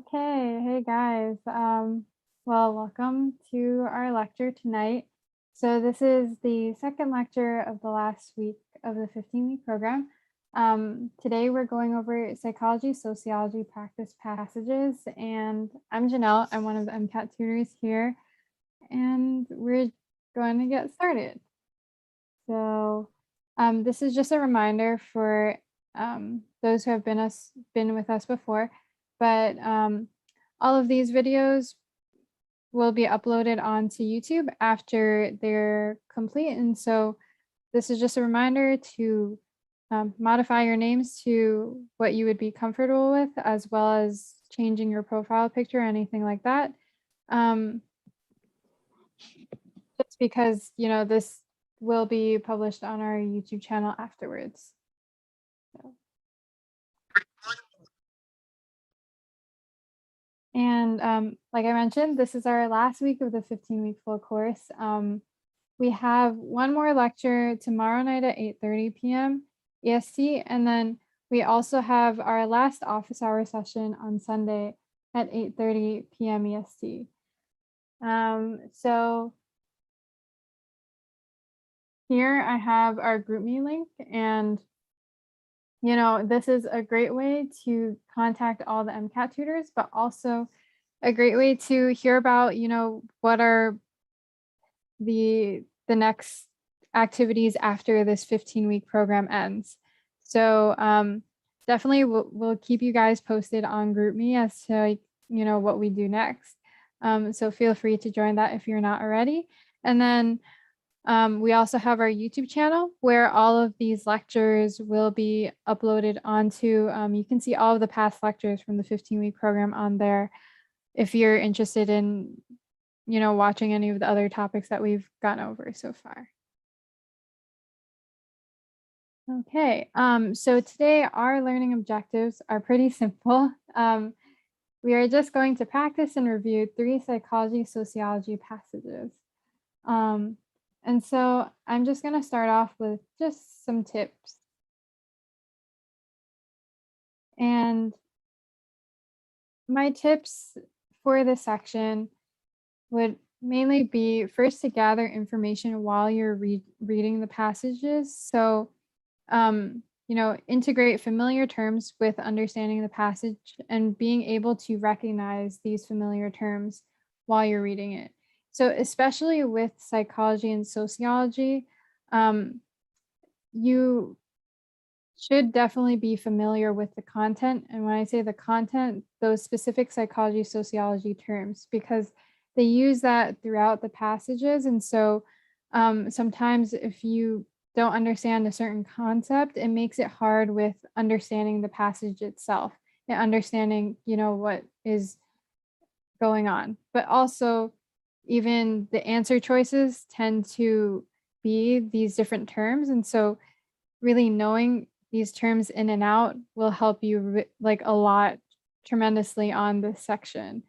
Okay, hey guys. Well, welcome to our lecture tonight. So this is the second lecture of the last week of the 15-week program. Today we're going over psychology, sociology, practice passages, and I'm Janelle. I'm one of the MCAT tutors here, and we're going to get started. So this is just a reminder for those who have been with us before. But all of these videos will be uploaded onto YouTube after they're complete. And so this is just a reminder to modify your names to what you would be comfortable with, as well as changing your profile picture or anything like that. Just because, this will be published on our YouTube channel afterwards. So. And like I mentioned, this is our last week of the 15-week full course. We have one more lecture tomorrow night at 8:30 p.m. EST, and then we also have our last office hour session on Sunday at 8:30 p.m. EST. So here I have our GroupMe link, and this is a great way to contact all the MCAT tutors, but also a great way to hear about, what are the next activities after this 15-week program ends. So definitely we'll keep you guys posted on GroupMe as to, what we do next. So feel free to join that if you're not already. And then we also have our YouTube channel where all of these lectures will be uploaded onto. You can see all of the past lectures from the 15-week program on there if you're interested in, watching any of the other topics that we've gone over so far. Okay, so today our learning objectives are pretty simple. We are just going to practice and review 3 psychology, sociology passages. And so I'm just going to start off with just some tips. And my tips for this section would mainly be first to gather information while you're reading the passages. So, integrate familiar terms with understanding the passage and being able to recognize these familiar terms while you're reading it. So especially with psychology and sociology, you should definitely be familiar with the content. And when I say the content, those specific psychology, sociology terms, because they use that throughout the passages. And so sometimes if you don't understand a certain concept, it makes it hard with understanding the passage itself and understanding, what is going on. But also, even the answer choices tend to be these different terms. And so really knowing these terms in and out will help you a lot tremendously on this section.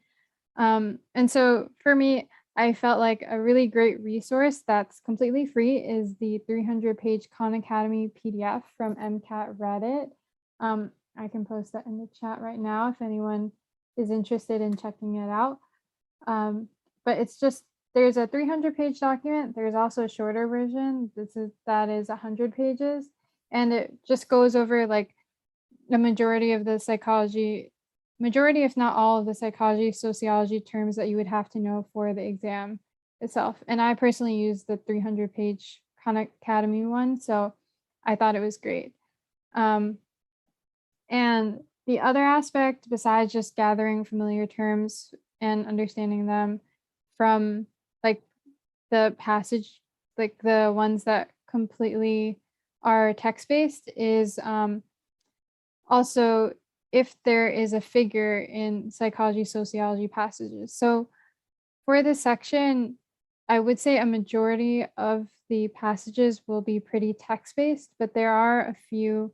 And so for me, I felt like a really great resource that's completely free is the 300-page Khan Academy PDF from MCAT Reddit. I can post that in the chat right now if anyone is interested in checking it out. But it's just, there's a 300-page document. There's also a shorter version. That is 100 pages. And it just goes over the majority of the psychology, if not all of the psychology, sociology terms that you would have to know for the exam itself. And I personally use the 300-page Khan Academy one, so I thought it was great. And the other aspect, besides just gathering familiar terms and understanding them from the passage, the ones that completely are text-based, is also if there is a figure in psychology, sociology passages. So for this section, I would say a majority of the passages will be pretty text-based, but there are a few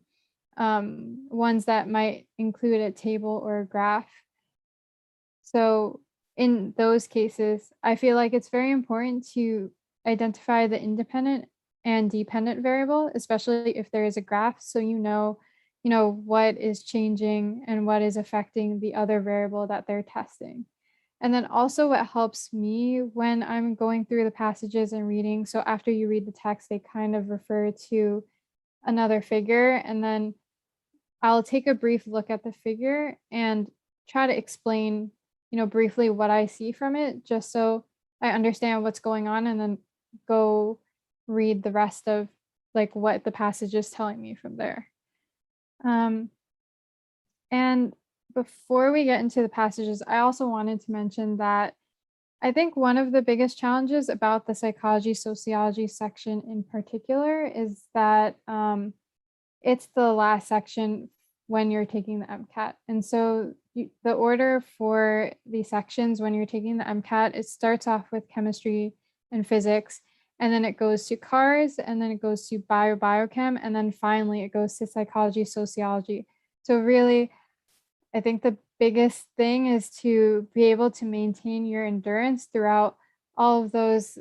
ones that might include a table or a graph. So in those cases, I feel like it's very important to identify the independent and dependent variable, especially if there is a graph, so what is changing and what is affecting the other variable that they're testing. And then also what helps me when I'm going through the passages and reading, so after you read the text, they kind of refer to another figure, and then I'll take a brief look at the figure and try to explain, briefly what I see from it, just so I understand what's going on, and then go read the rest of like what the passage is telling me from there. Um, and before we get into the passages, I also wanted to mention that I think one of the biggest challenges about the psychology, sociology section in particular is that it's the last section when you're taking the MCAT. And so the order for the sections when you're taking the MCAT, it starts off with chemistry and physics, and then it goes to cars, and then it goes to biochem, and then finally it goes to psychology, sociology. So really, I think the biggest thing is to be able to maintain your endurance throughout all of those,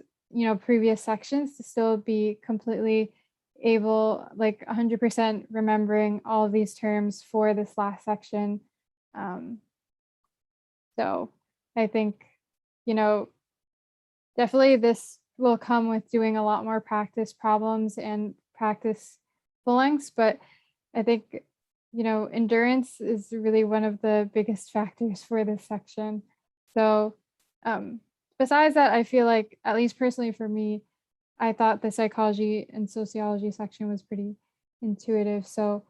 previous sections, to still be completely able, like 100% remembering all of these terms for this last section. Um, so I think, you know, definitely this will come with doing a lot more practice problems and practice full lengths, but I think, endurance is really one of the biggest factors for this section. So um, besides that, I feel like, at least personally for me, I thought the psychology and sociology section was pretty intuitive. So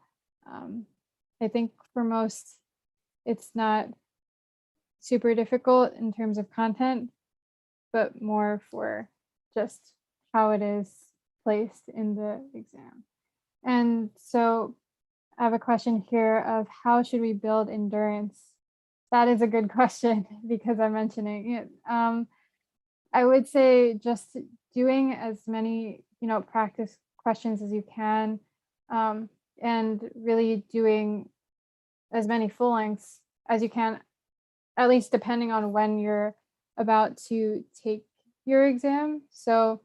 I think for most, it's not super difficult in terms of content, but more for just how it is placed in the exam. And so I have a question here of how should we build endurance? That is a good question because I'm mentioning it. I would say just doing as many, practice questions as you can, and really doing as many full lengths as you can, at least depending on when you're about to take your exam. So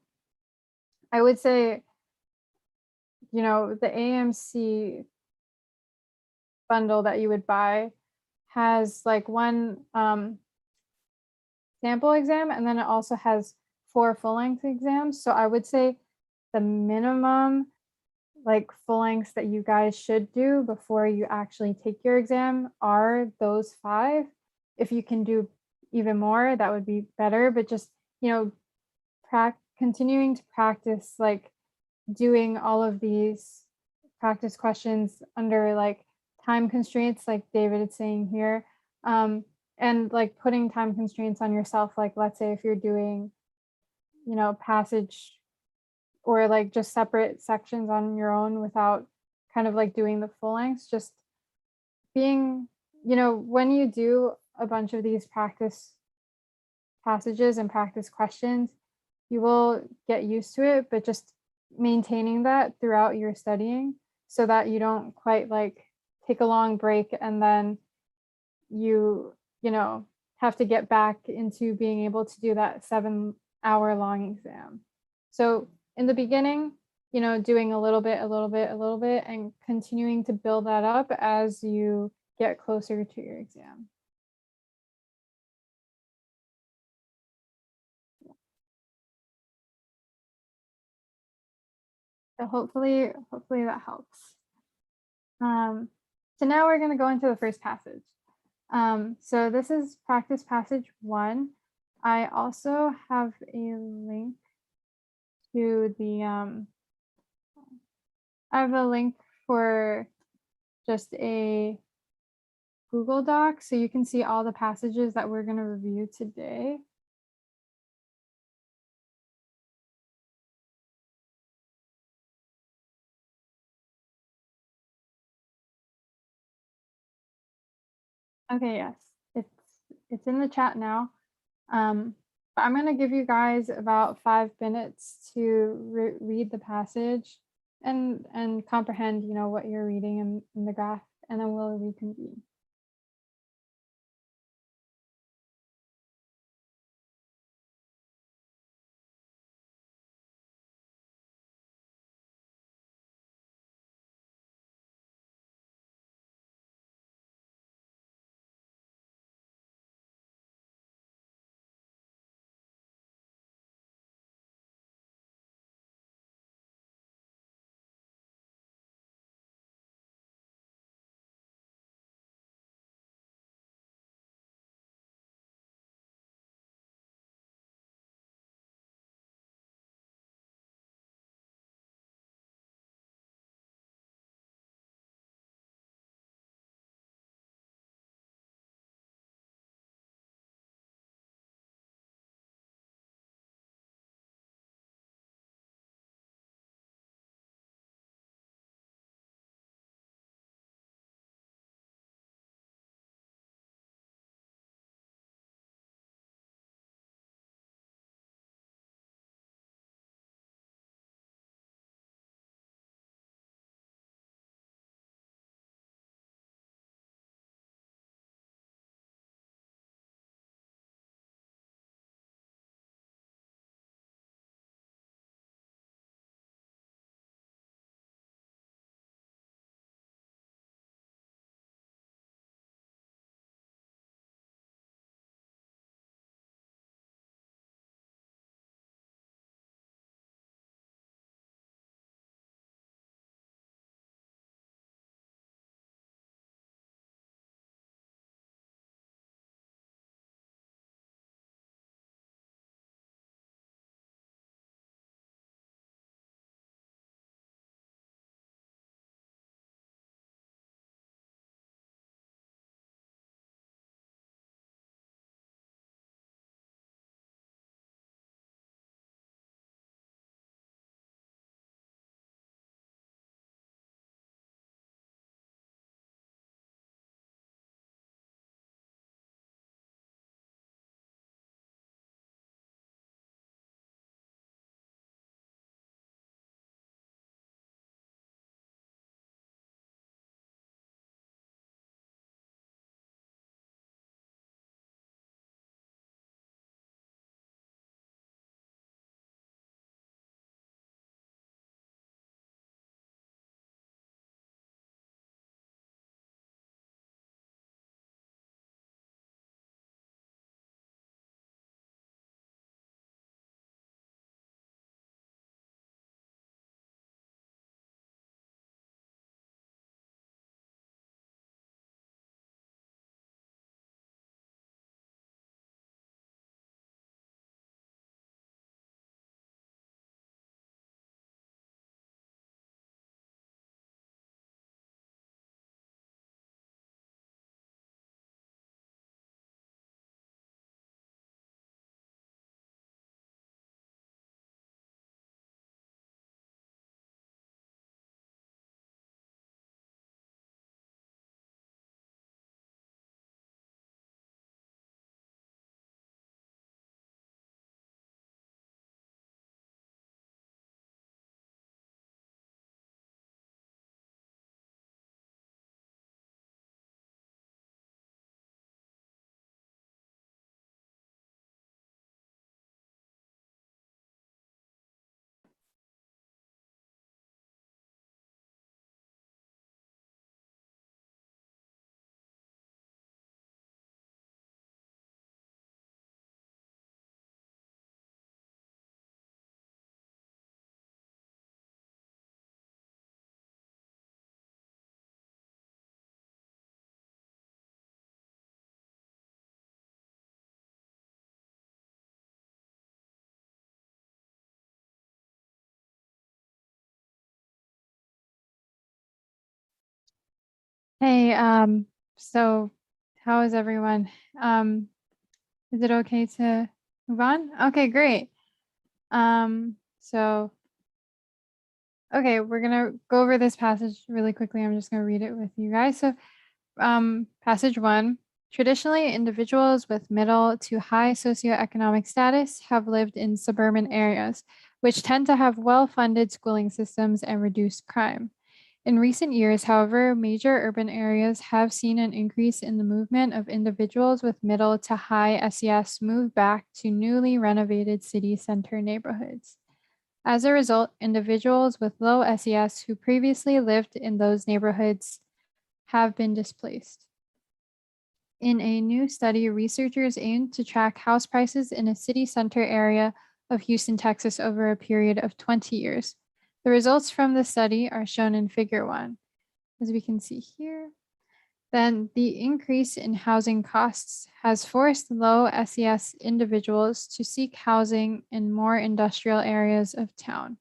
I would say, the AMC bundle that you would buy has like one sample exam, and then it also has 4 full length exams. So I would say the minimum like full lengths that you guys should do before you actually take your exam are those 5. If you can do even more, that would be better, but just, continuing to practice, like doing all of these practice questions under like time constraints, like David is saying here, and like putting time constraints on yourself. Like, let's say if you're doing, passage or like just separate sections on your own without kind of like doing the full lengths, just being, when you do a bunch of these practice passages and practice questions, you will get used to it, but just maintaining that throughout your studying so that you don't quite like take a long break and then you have to get back into being able to do that 7-hour long exam. So in the beginning, doing a little bit, and continuing to build that up as you get closer to your exam. So hopefully that helps. So now we're going to go into the first passage. So this is practice passage 1. I also have a link to the I have a link for just a Google Doc, so you can see all the passages that we're going to review today. Okay, yes, it's in the chat now. But I'm going to give you guys about 5 minutes to read the passage and comprehend, what you're reading in the graph, and then we'll reconvene. Hey, so how is everyone? Is it okay to move on? Okay, great. So, okay, we're gonna go over this passage really quickly. I'm just gonna read it with you guys. So, passage 1. Traditionally, individuals with middle to high socioeconomic status have lived in suburban areas, which tend to have well-funded schooling systems and reduced crime. In recent years, however, major urban areas have seen an increase in the movement of individuals with middle to high SES move back to newly renovated city center neighborhoods. As a result, individuals with low SES who previously lived in those neighborhoods have been displaced. In a new study, researchers aimed to track house prices in a city center area of Houston, Texas over a period of 20 years. The results from the study are shown in Figure 1. As we can see here, then the increase in housing costs has forced low SES individuals to seek housing in more industrial areas of town.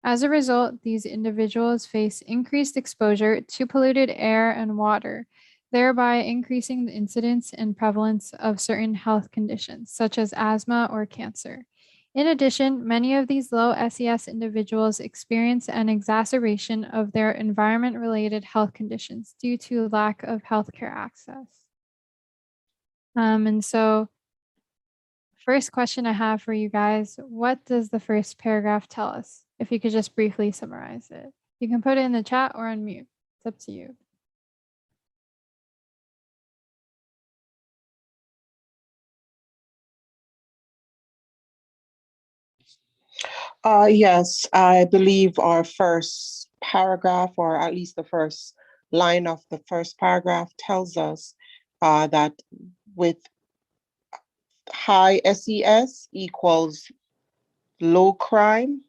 As a result, these individuals face increased exposure to polluted air and water, thereby increasing the incidence and prevalence of certain health conditions, such as asthma or cancer. In addition, many of these low SES individuals experience an exacerbation of their environment-related health conditions due to lack of healthcare access. And so first question I have for you guys, what does the first paragraph tell us? If you could just briefly summarize it. You can put it in the chat or on mute. It's up to you. Yes, I believe our first paragraph, or at least the first line of the first paragraph, tells us that with high SES equals low crime,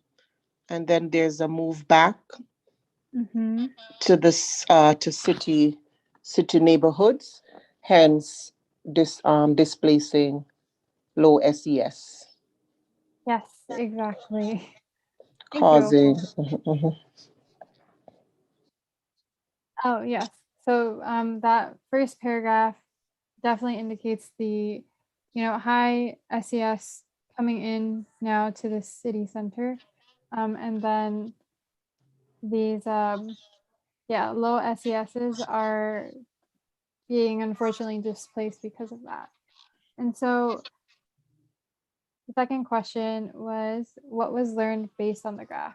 and then there's a move back to this to city neighborhoods, hence displacing low SES. Yes, exactly. Thank you. Causing. Oh, yes. So that first paragraph definitely indicates the, high SES coming in now to the city center. And then these, low SESs are being unfortunately displaced because of that. And so the second question was, what was learned based on the graph?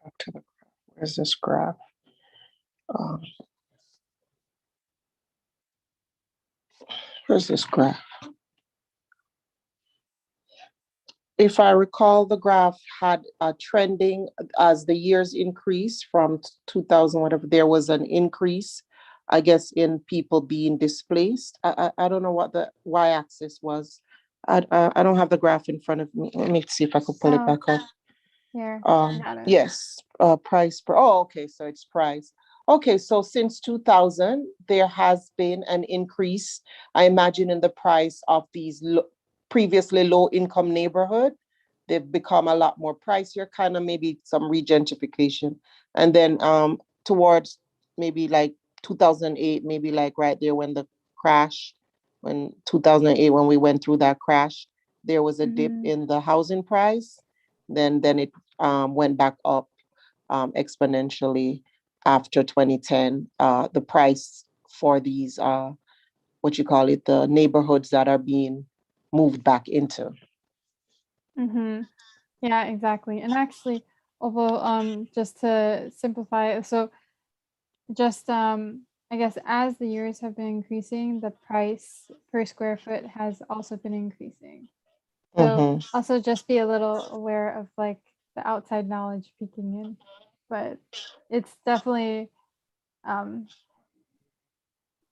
Back to the graph. Where's this graph? Where's this graph? If I recall, the graph had a trending as the years increased from 2000, whatever, there was an increase, I guess, in people being displaced. I don't know what the y-axis was. I don't have the graph in front of me. Let me see if I could pull it back up. Here, got it. Yes, price per, okay, so it's price. Okay, so since 2000, there has been an increase, I imagine, in the price of these previously low income neighborhood. They've become a lot more pricier, kind of maybe some regentrification. And then towards maybe like 2008, maybe like right there when the crash, when 2008, when we went through that crash, there was a dip in the housing price. Then it went back up exponentially after 2010. The price for these, what you call it, the neighborhoods that are being moved back into. Yeah, exactly. And actually, although just to simplify, so just I guess as the years have been increasing, the price per square foot has also been increasing. So also just be a little aware of like the outside knowledge peeking in, but it's definitely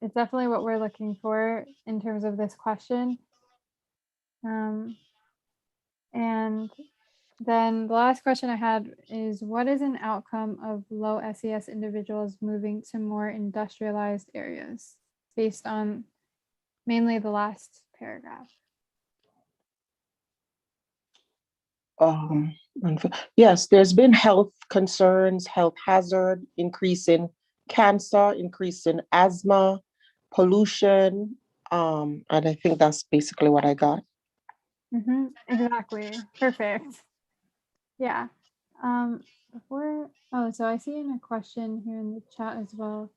what we're looking for in terms of this question. And then the last question I had is, what is an outcome of low SES individuals moving to more industrialized areas based on mainly the last paragraph? yes, there's been health concerns, health hazard, increase in cancer, increase in asthma, pollution, and I think that's basically what I got. Exactly. Perfect. Yeah. So I see in a question here in the chat as well.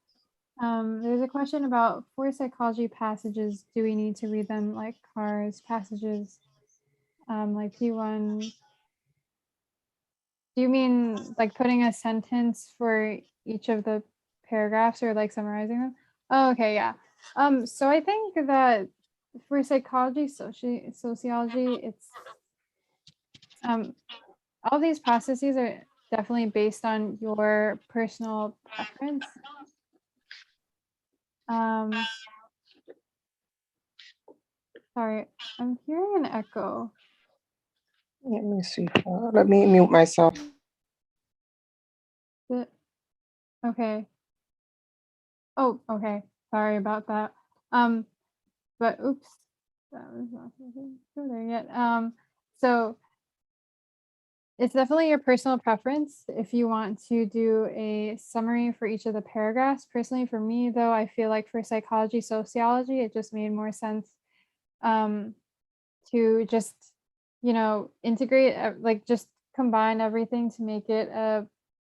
There's a question about, for psychology passages, do we need to read them like CARS passages, like P1? Do you mean like putting a sentence for each of the paragraphs or like summarizing them? Oh, okay, yeah. So I think that for psychology, sociology, it's all these processes are definitely based on your personal preference. Sorry, I'm hearing an echo. Let me see. Let me mute myself. Okay. Oh, okay. Sorry about that. But oops, that was not go there yet. So it's definitely your personal preference if you want to do a summary for each of the paragraphs. Personally, for me, though, I feel like for psychology, sociology, it just made more sense to just, integrate, like just combine everything to make it a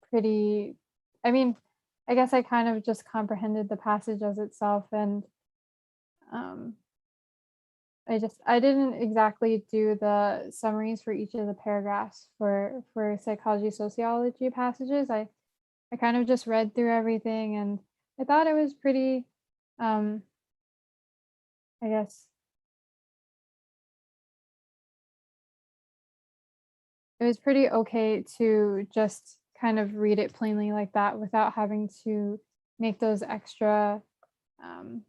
pretty, I mean, I guess I kind of just comprehended the passage as itself, and I didn't exactly do the summaries for each of the paragraphs for psychology sociology passages. I kind of just read through everything, and I thought it was pretty I guess it was pretty okay to just kind of read it plainly like that without having to make those extra um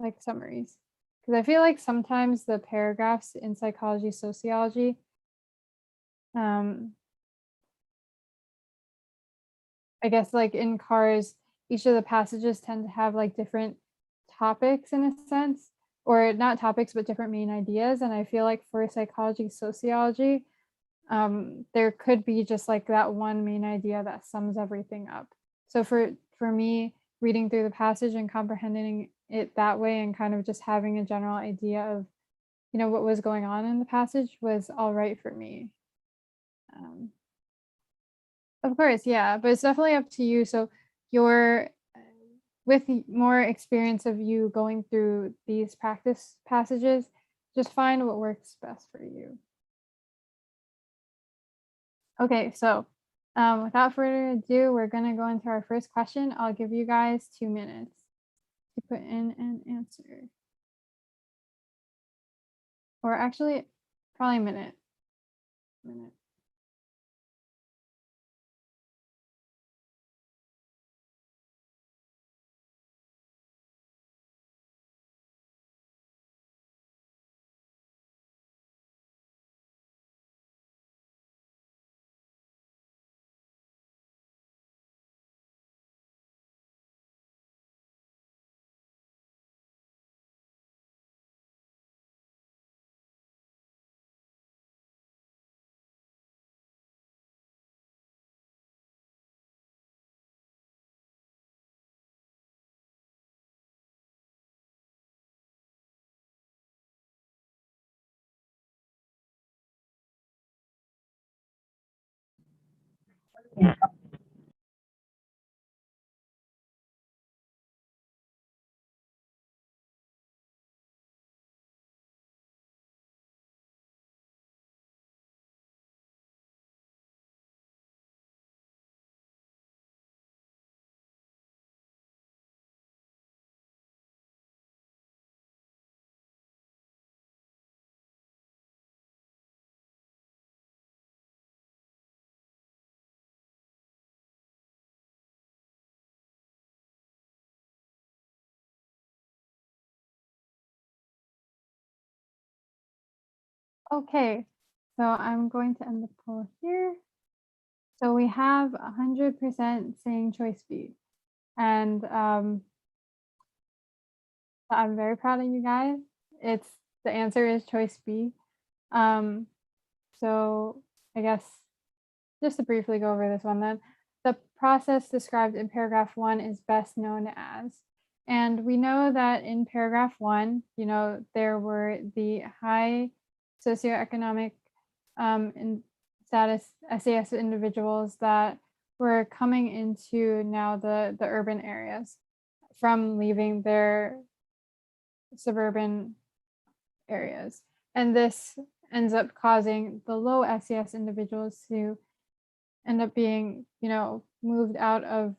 like summaries, because I feel like sometimes the paragraphs in psychology sociology um I guess like in cars, each of the passages tend to have like different topics in a sense, or not topics, but different main ideas. And I feel like for psychology, sociology, there could be just like that one main idea that sums everything up. So for me, reading through the passage and comprehending it that way and kind of just having a general idea of, what was going on in the passage was all right for me. Um, Of course, yeah, but it's definitely up to you. So you're with more experience of you going through these practice passages, just find what works best for you. Okay, so without further ado, we're gonna go into our first question. I'll give you guys 2 minutes to put in an answer. Or actually, probably a minute. Okay, so I'm going to end the poll here. So we have 100% saying choice B. And I'm very proud of you guys. The answer is choice B. So So I guess just to briefly go over this one then, the process described in paragraph 1 is best known as. And we know that in paragraph 1, there were the high socioeconomic in status SAS individuals that were coming into now the urban areas from leaving their suburban areas. And this ends up causing the low SES individuals to end up being, moved out of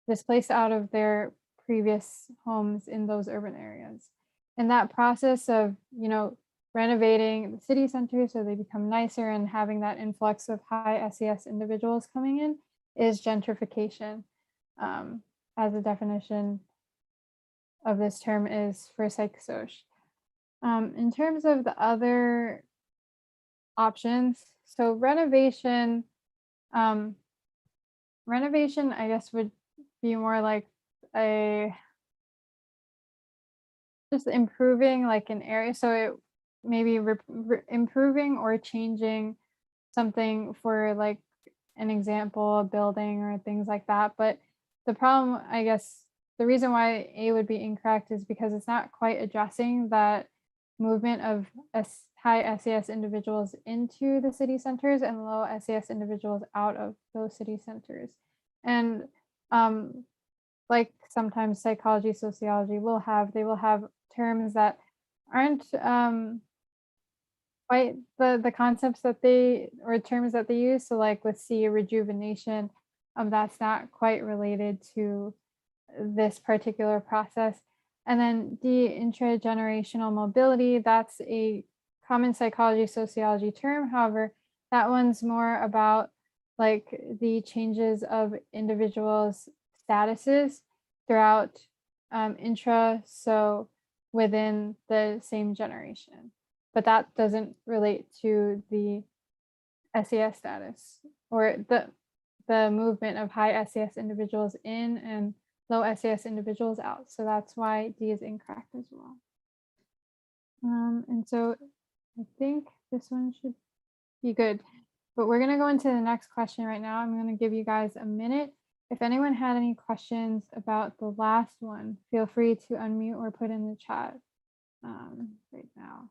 displaced out of their previous homes in those urban areas. And that process of, renovating the city centers so they become nicer and having that influx of high SES individuals coming in is gentrification. As a definition of this term is for psych-soc. In terms of the other options, so renovation, I guess would be more like just improving like an area. So it maybe improving or changing something for like an example, a building or things like that. But the problem, I guess, the reason why A would be incorrect is because it's not quite addressing that movement of high SES individuals into the city centers and low SES individuals out of those city centers. And like sometimes psychology, sociology will have terms that aren't quite the concepts that they or terms that they use. So like with C, rejuvenation, that's not quite related to this particular process. And then D, intragenerational mobility, that's a common psychology, sociology term. However, that one's more about like the changes of individuals' statuses throughout so within the same generation. But that doesn't relate to the SES status or the movement of high SES individuals in and low SES individuals out. So that's why D is incorrect as well. And so I think this one should be good. But we're going to go into the next question right now. I'm going to give you guys a minute. If anyone had any questions about the last one, feel free to unmute or put in the chat right now.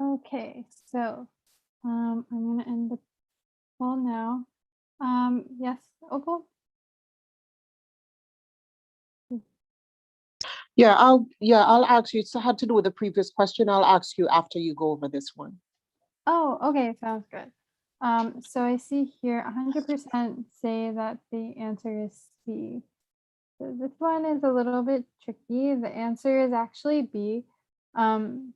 Okay, so I'm going to end the call now. Yes, Opal? I'll ask you. It had to do with the previous question. I'll ask you after you go over this one. Oh, okay, sounds good. So I see here 100% say that the answer is C. So this one is a little bit tricky. The answer is actually B.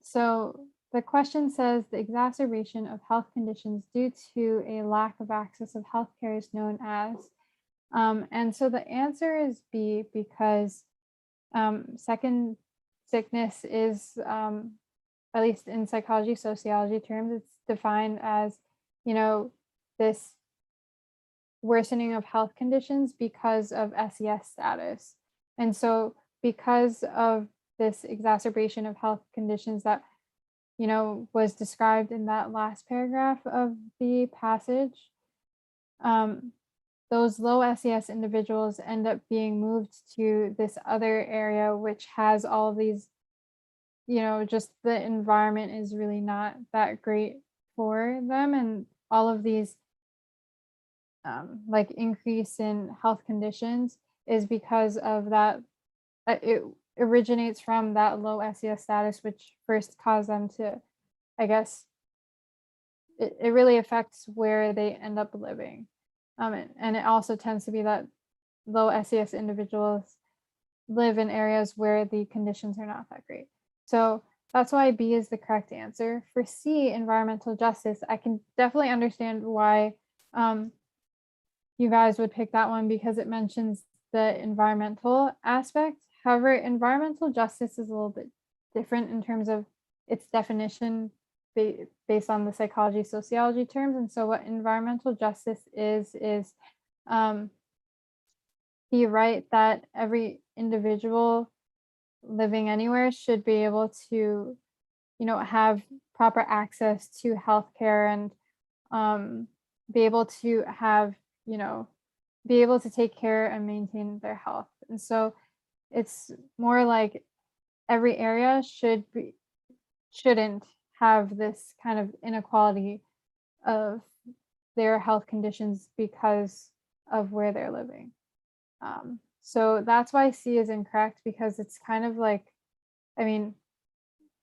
So the question says the exacerbation of health conditions due to a lack of access of healthcare is known as. And so the answer is B because second sickness is, at least in psychology, sociology terms, it's defined as, this worsening of health conditions because of SES status. And so because of this exacerbation of health conditions that, was described in that last paragraph of the passage, those low SES individuals end up being moved to this other area, which has all of these, just the environment is really not that great for them. And all of these, like increase in health conditions is because of that. It originates from that low SES status, which first caused them to, I guess, it really affects where they end up living. And it also tends to be that low SES individuals live in areas where the conditions are not that great. So that's why B is the correct answer. For C, environmental justice, I can definitely understand why you guys would pick that one because it mentions the environmental aspect. However, environmental justice is a little bit different in terms of its definition based on the psychology, sociology terms. And so what environmental justice is the right that every individual living anywhere should be able to, have proper access to healthcare and be able to have, be able to take care and maintain their health. And so it's more like every area shouldn't have this kind of inequality of their health conditions because of where they're living. So that's why C is incorrect, because it's kind of like,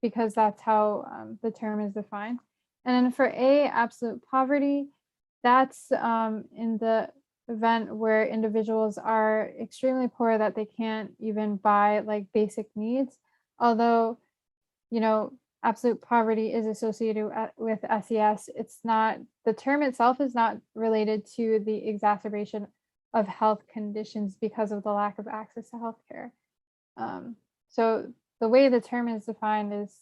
because that's how the term is defined. And then for A, absolute poverty, that's in the event where individuals are extremely poor that they can't even buy like basic needs. Although, absolute poverty is associated with SES. It's not, the term itself is not related to the exacerbation of health conditions because of the lack of access to healthcare. So the way the term is defined is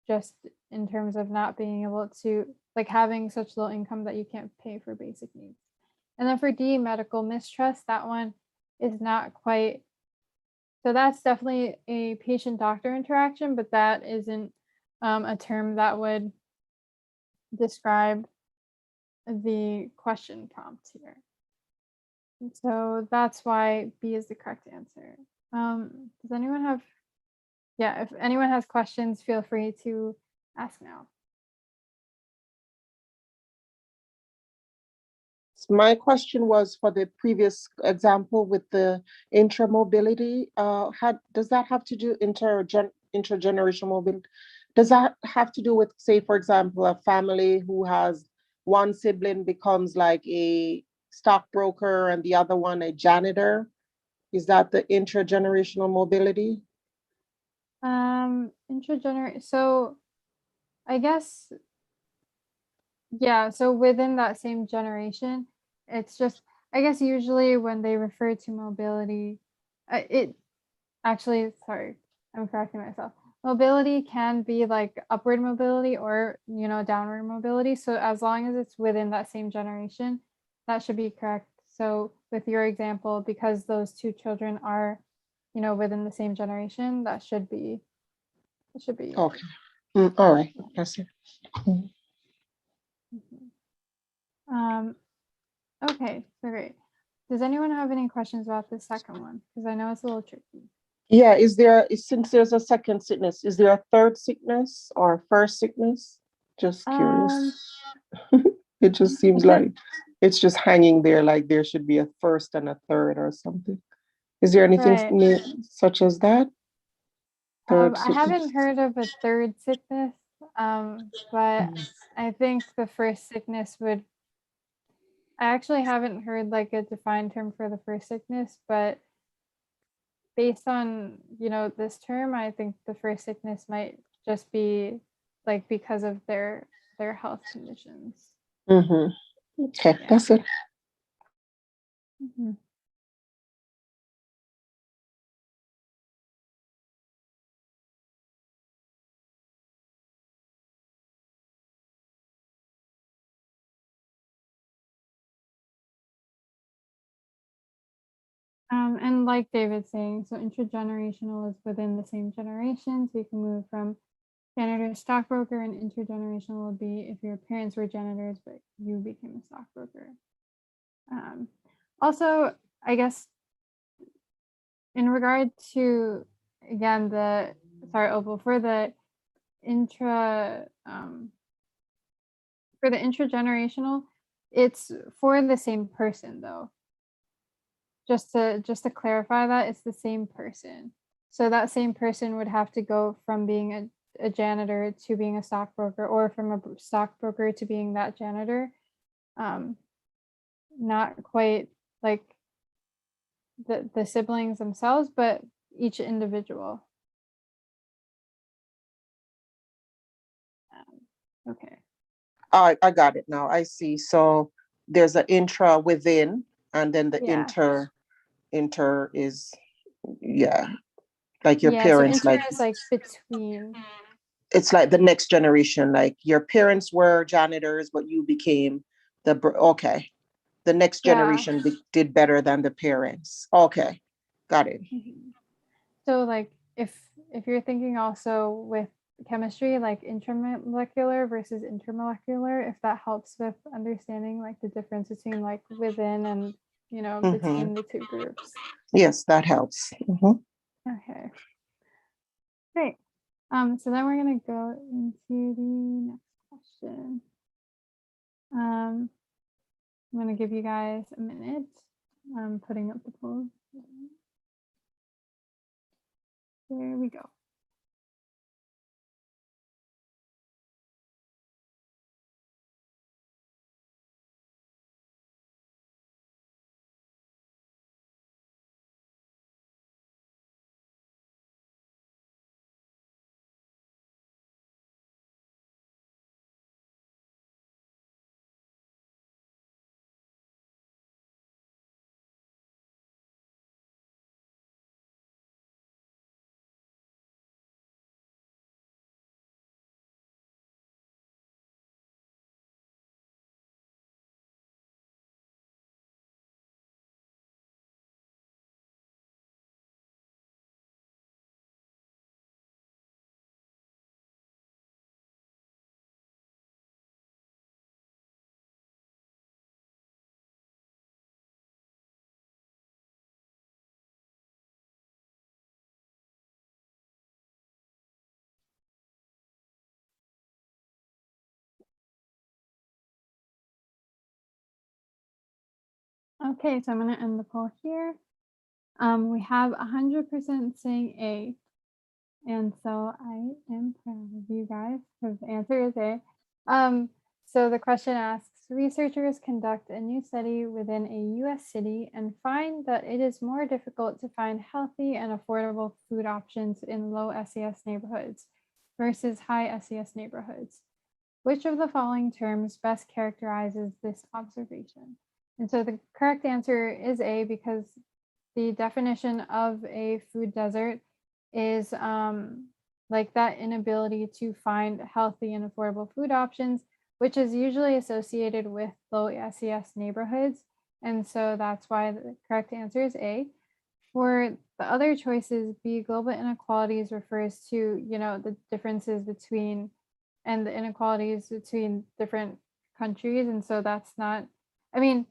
just in terms of not being able to, like having such low income that you can't pay for basic needs. And then for D, medical mistrust, that one is not quite, so that's definitely a patient-doctor interaction, but that isn't a term that would describe the question prompt here. And so that's why B is the correct answer. Does anyone have, if anyone has questions, feel free to ask now. My question was for the previous example with the intramobility. Does that have to do intergenerational mobility? Does that have to do with, say, for example, a family who has one sibling becomes like a stockbroker and the other one a janitor? Is that the intergenerational mobility? So I guess, yeah, so within that same generation, it's just, I guess usually when they refer to mobility, it actually, sorry, I'm correcting myself. Mobility can be like upward mobility or, downward mobility. So as long as it's within that same generation, that should be correct. So with your example, because those two children are, within the same generation, it should be. Okay. All right. That's it. Okay, so great. Does anyone have any questions about the second one? Because I know it's a little tricky. Yeah, since there's a second sickness, is there a third sickness or first sickness? Just curious. It just seems like it's just hanging there, like there should be a first and a third or something. Is there anything Right. such as that? Third I haven't heard of a third sickness, but I think the first sickness would, I actually haven't heard like a defined term for the first sickness, but based on, this term, I think the first sickness might just be like because of their health conditions. Okay, Yeah. that's it. And like David's saying, so intergenerational is within the same generation. So you can move from janitor to stockbroker, and intergenerational would be if your parents were janitors, but you became a stockbroker. Also, I guess in regard to, again, Opal, for the intragenerational, it's for the same person though. Just to clarify that, it's the same person. So that same person would have to go from being a janitor to being a stockbroker, or from a stockbroker to being that janitor. Not quite like the siblings themselves, but each individual. Okay. I got it now. I see. So there's an intra within, and then the Yeah. inter is, yeah, like your Yeah, so parents, inter like is like between. it's like the next generation. Like your parents were janitors, but you became okay. The next Yeah. generation did better than the parents. Okay, got it. Mhm. So like if you're thinking also with chemistry, like intramolecular versus intermolecular, if that helps with understanding like the difference between like within and between the two groups. Yes, that helps. Okay, great. So then we're gonna go into the next question. I'm gonna give you guys a minute. I'm putting up the poll. There we go. Okay, so I'm gonna end the poll here. We have 100% saying A. And so I am proud of you guys because the answer is A. So the question asks, researchers conduct a new study within a US city and find that it is more difficult to find healthy and affordable food options in low SES neighborhoods versus high SES neighborhoods. Which of the following terms best characterizes this observation? And so the correct answer is A, because the definition of a food desert is like that inability to find healthy and affordable food options, which is usually associated with low SES neighborhoods. And so that's why the correct answer is A. For the other choices, B, global inequalities refers to, the differences between and the inequalities between different countries. And so that's not, I mean,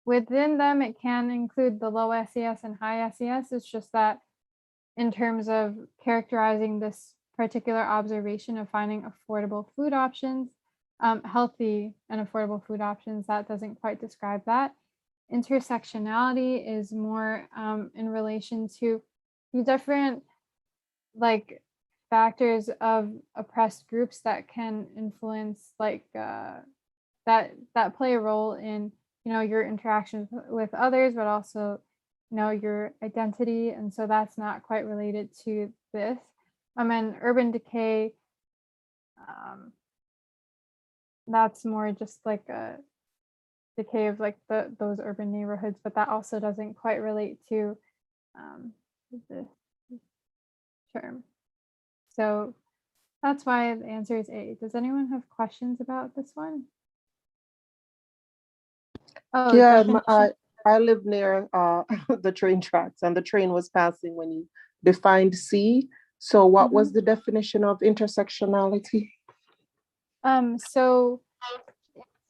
within them, it can include the low SES and high SES. It's just that in terms of characterizing this particular observation of finding affordable food options, healthy and affordable food options, that doesn't quite describe that. Intersectionality is more in relation to the different like factors of oppressed groups that can influence that play a role in your interactions with others, but also your identity. And so that's not quite related to this. And urban decay, that's more just like a decay of like those urban neighborhoods, but that also doesn't quite relate to this term. So that's why the answer is A. Does anyone have questions about this one? Oh, Yeah, definition. I live near the train tracks, and the train was passing when you defined C. So what was the definition of intersectionality? So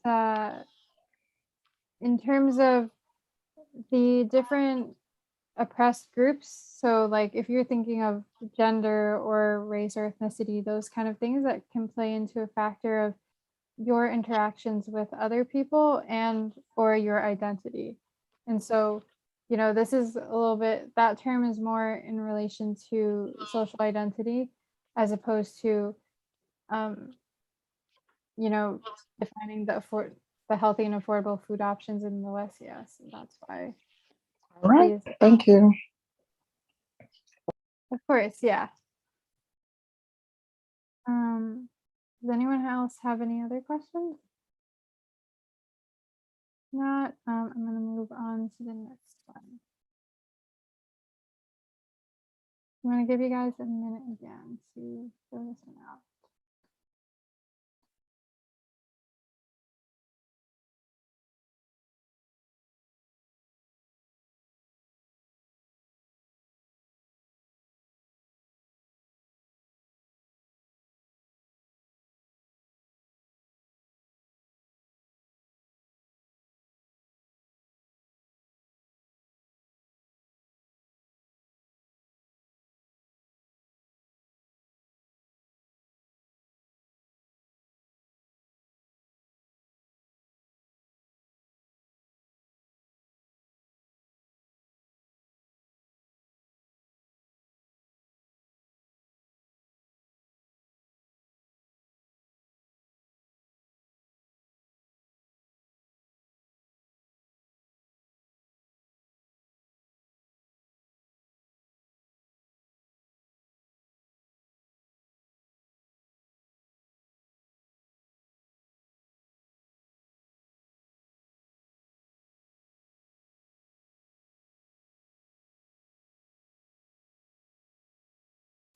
uh in terms of the different oppressed groups, so like if you're thinking of gender or race or ethnicity, those kind of things that can play into a factor of your interactions with other people and or your identity. And so, this is a little bit, that term is more in relation to social identity as opposed to um, defining the healthy and affordable food options in the West. Yes, and that's why. All right, Please. thank you. Of course, yeah. Does anyone else have any other questions? Not, I'm going to move on to the next one. I'm going to give you guys a minute again to fill this one out.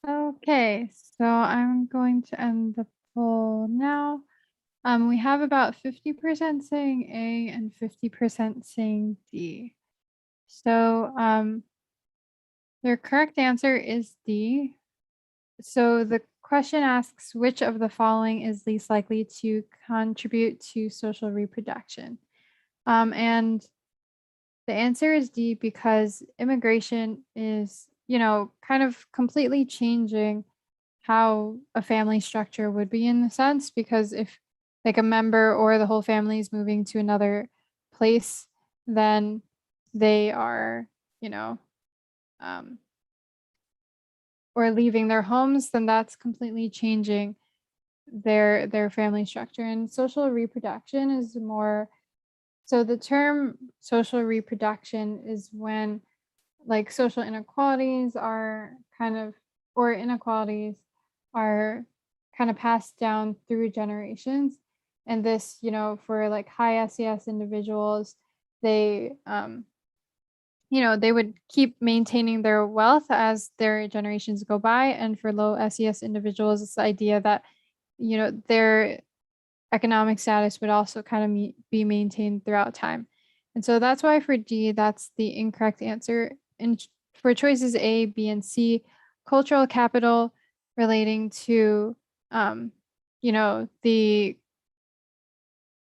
Okay, so I'm going to end the poll now. We have about 50% saying A and 50% saying D. So their correct answer is D. So the question asks, which of the following is least likely to contribute to social reproduction? And the answer is D, because immigration is, kind of completely changing how a family structure would be, in the sense, because if like a member or the whole family is moving to another place, then they are, um, or leaving their homes, then that's completely changing their family structure. And social reproduction is more, so the term social reproduction is when like social inequalities are kind of, or inequalities are kind of passed down through generations. And this, for like high SES individuals, they they would keep maintaining their wealth as their generations go by. And for low SES individuals, it's the idea that, their economic status would also kind of be maintained throughout time. And so that's why for D, that's the incorrect answer. And for choices A, B, and C, cultural capital relating to, the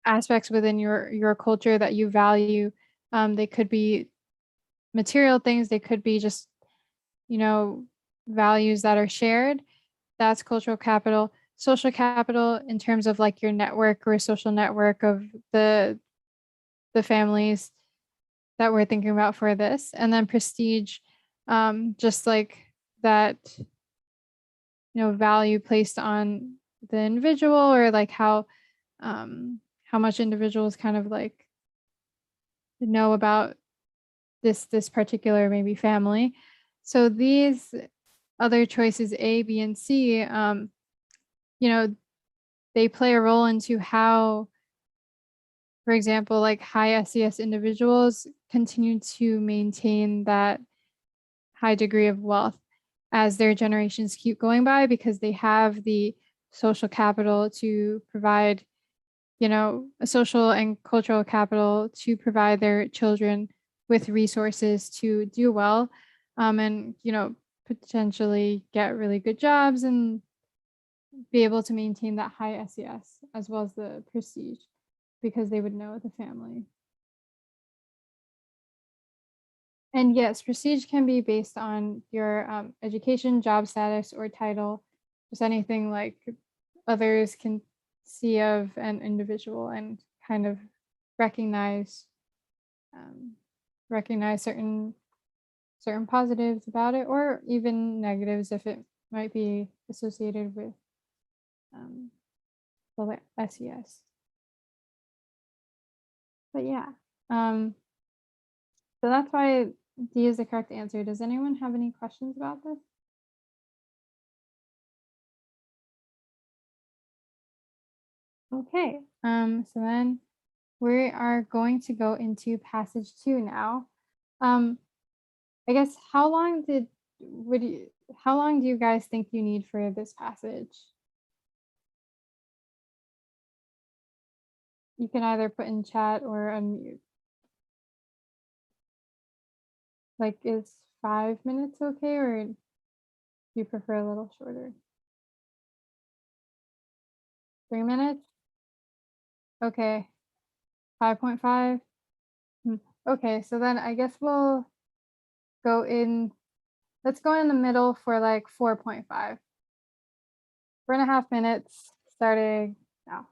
aspects within your culture that you value. They could be material things. They could be just, values that are shared. That's cultural capital. Social capital in terms of like your network or social network of the families that we're thinking about for this. And then prestige, just like that, value placed on the individual, or like how much individuals kind of like know about this particular maybe family. So these other choices, A, B, and C, they play a role into how, for example, like high SES individuals continue to maintain that high degree of wealth as their generations keep going by, because they have the social capital to provide, a social and cultural capital to provide their children with resources to do well, and, potentially get really good jobs and be able to maintain that high SES as well as the prestige, because they would know the family. And yes, prestige can be based on your education, job status, or title, just anything like others can see of an individual and kind of recognize um, recognize certain positives about it, or even negatives if it might be associated with um, the SES. But yeah, um, so that's why D is the correct answer. Does anyone have any questions about this? Okay, so then we are going to go into passage 2 now. I guess how long do you guys think you need for this passage? You can either put in chat or unmute. Like, is 5 minutes okay, or do you prefer a little shorter? 3 minutes? Okay, 5.5. Okay, so then I guess we'll go in, let's go in the middle for like 4.5. 4.5 minutes starting now.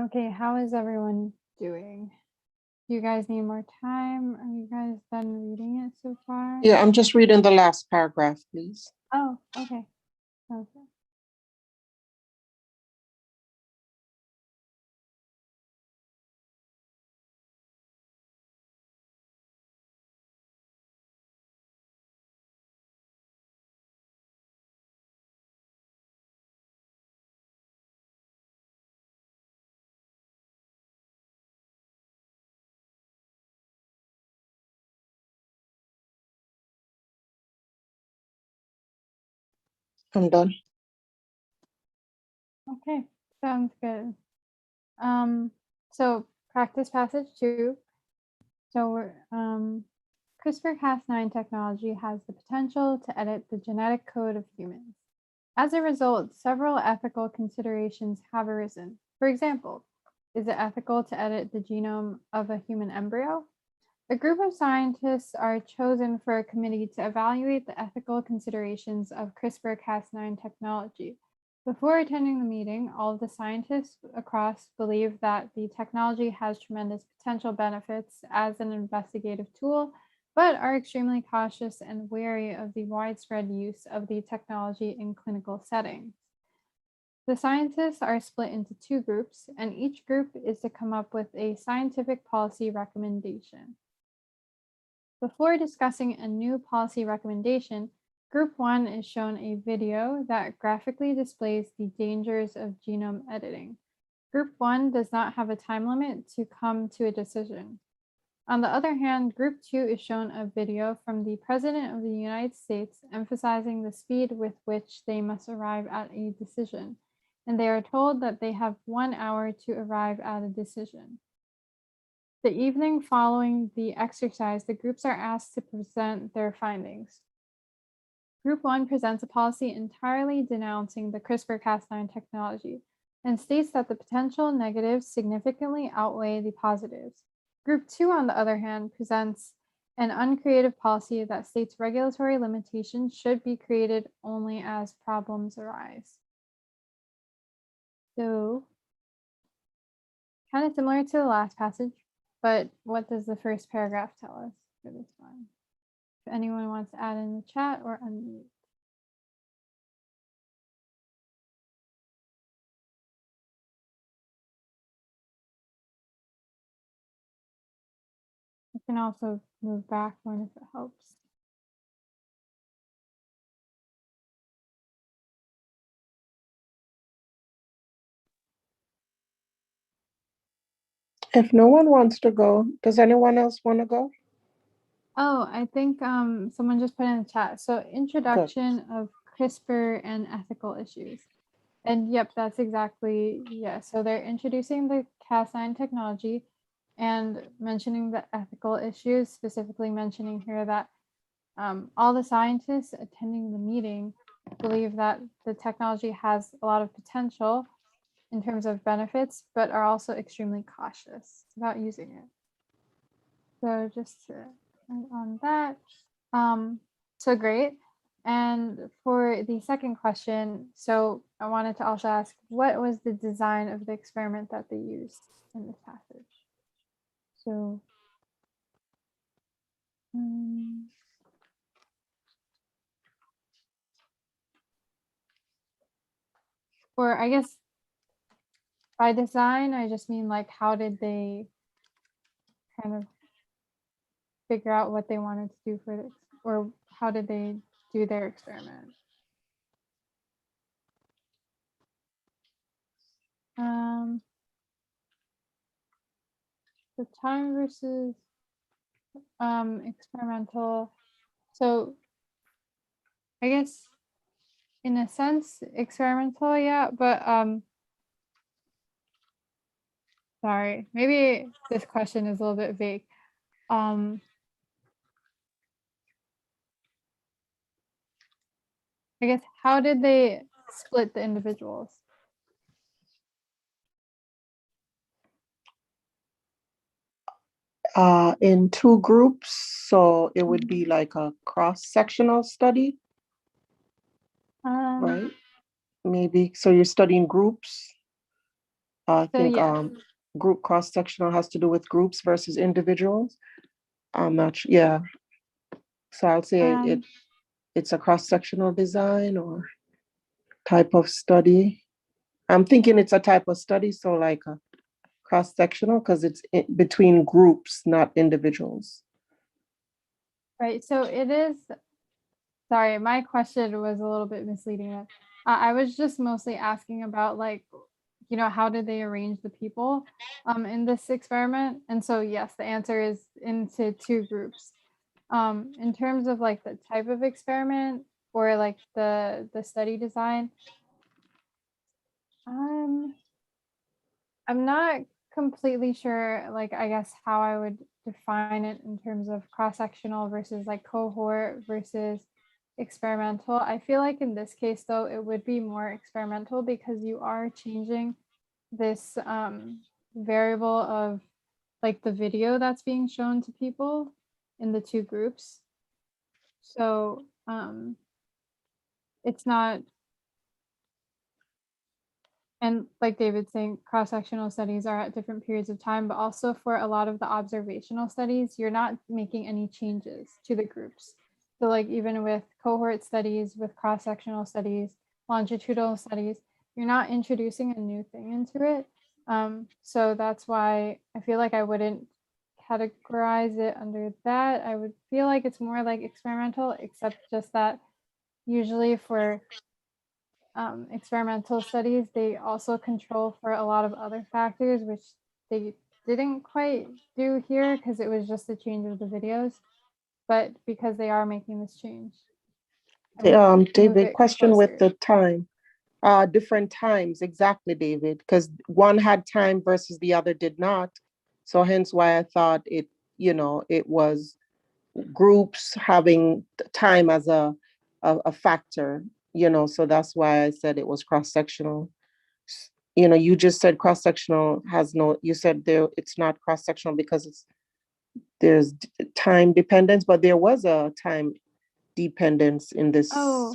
Okay, how is everyone doing? Do you guys need more time? Are you guys done reading it so far? Yeah, I'm just reading the last paragraph, please. Oh, okay. Okay. I'm done. Okay, sounds good. So practice passage 2. So we're CRISPR-Cas9 technology has the potential to edit the genetic code of humans. As a result, several ethical considerations have arisen. For example, is it ethical to edit the genome of a human embryo? A group of scientists are chosen for a committee to evaluate the ethical considerations of CRISPR-Cas9 technology. Before attending the meeting, all of the scientists across believe that the technology has tremendous potential benefits as an investigative tool, but are extremely cautious and wary of the widespread use of the technology in clinical settings. The scientists are split into 2 groups, and each group is to come up with a scientific policy recommendation. Before discussing a new policy recommendation, Group 1 is shown a video that graphically displays the dangers of genome editing. Group 1 does not have a time limit to come to a decision. On the other hand, Group 2 is shown a video from the President of the United States emphasizing the speed with which they must arrive at a decision, and they are told that they have 1 hour to arrive at a decision. The evening following the exercise, the groups are asked to present their findings. Group 1 presents a policy entirely denouncing the CRISPR-Cas9 technology and states that the potential negatives significantly outweigh the positives. Group 2, on the other hand, presents an uncreative policy that states regulatory limitations should be created only as problems arise. So, kind of similar to the last passage, but what does the first paragraph tell us for this one? If anyone wants to add in the chat or unmute. You can also move back one if it helps. If no one wants to go, does anyone else want to go? Oh, I think someone just put in the chat. So introduction of CRISPR and ethical issues. And yep, that's exactly, yeah. So they're introducing the Cas9 technology and mentioning the ethical issues, specifically mentioning here that all the scientists attending the meeting believe that the technology has a lot of potential in terms of benefits, but are also extremely cautious about using it. So just to end on that. So great. And for the second question, so I wanted to also ask, what was the design of the experiment that they used in this passage? So, or I guess by design, I just mean like, how did they kind of figure out what they wanted to do for this, or how did they do their experiment? The time versus experimental. So I guess in a sense experimental, yeah, but sorry, maybe this question is a little bit vague. I guess how did they split the individuals? In 2 groups, so it would be like a cross-sectional study, right? Maybe, so you're studying groups. I So think yeah, group cross-sectional has to do with groups versus individuals. I'm not sure. Yeah. So I'll say um, it's a cross-sectional design or type of study. I'm thinking it's a type of study, so like a cross-sectional because it's between groups, not individuals. right. So it is, sorry, my question was a little bit misleading. I was just mostly asking about like, how did they arrange the people in this experiment? And so yes, the answer is into two groups. In terms of like the type of experiment or like the study design, um, I'm not completely sure, like, I guess how I would define it in terms of cross-sectional versus like cohort versus experimental. I feel like in this case, though, it would be more experimental because you are changing this variable of like the video that's being shown to people in the two groups. So it's not, and like David's saying, cross-sectional studies are at different periods of time, but also for a lot of the observational studies, you're not making any changes to the groups. So like even with cohort studies, with cross-sectional studies, longitudinal studies, you're not introducing a new thing into it. So that's why I feel like I wouldn't categorize it under that. I would feel like it's more like experimental, except just that usually for experimental studies, they also control for a lot of other factors, which they didn't quite do here because it was just a change of the videos. But because they are making this change, I would move David, it question with closer. the time. Different times, exactly, David, because one had time versus the other did not. So hence why I thought it was groups having time as a factor, so that's why I said it was cross-sectional. You just said cross-sectional has no, you said there it's not cross-sectional because there's time dependence, but there was a time dependence in this. Oh,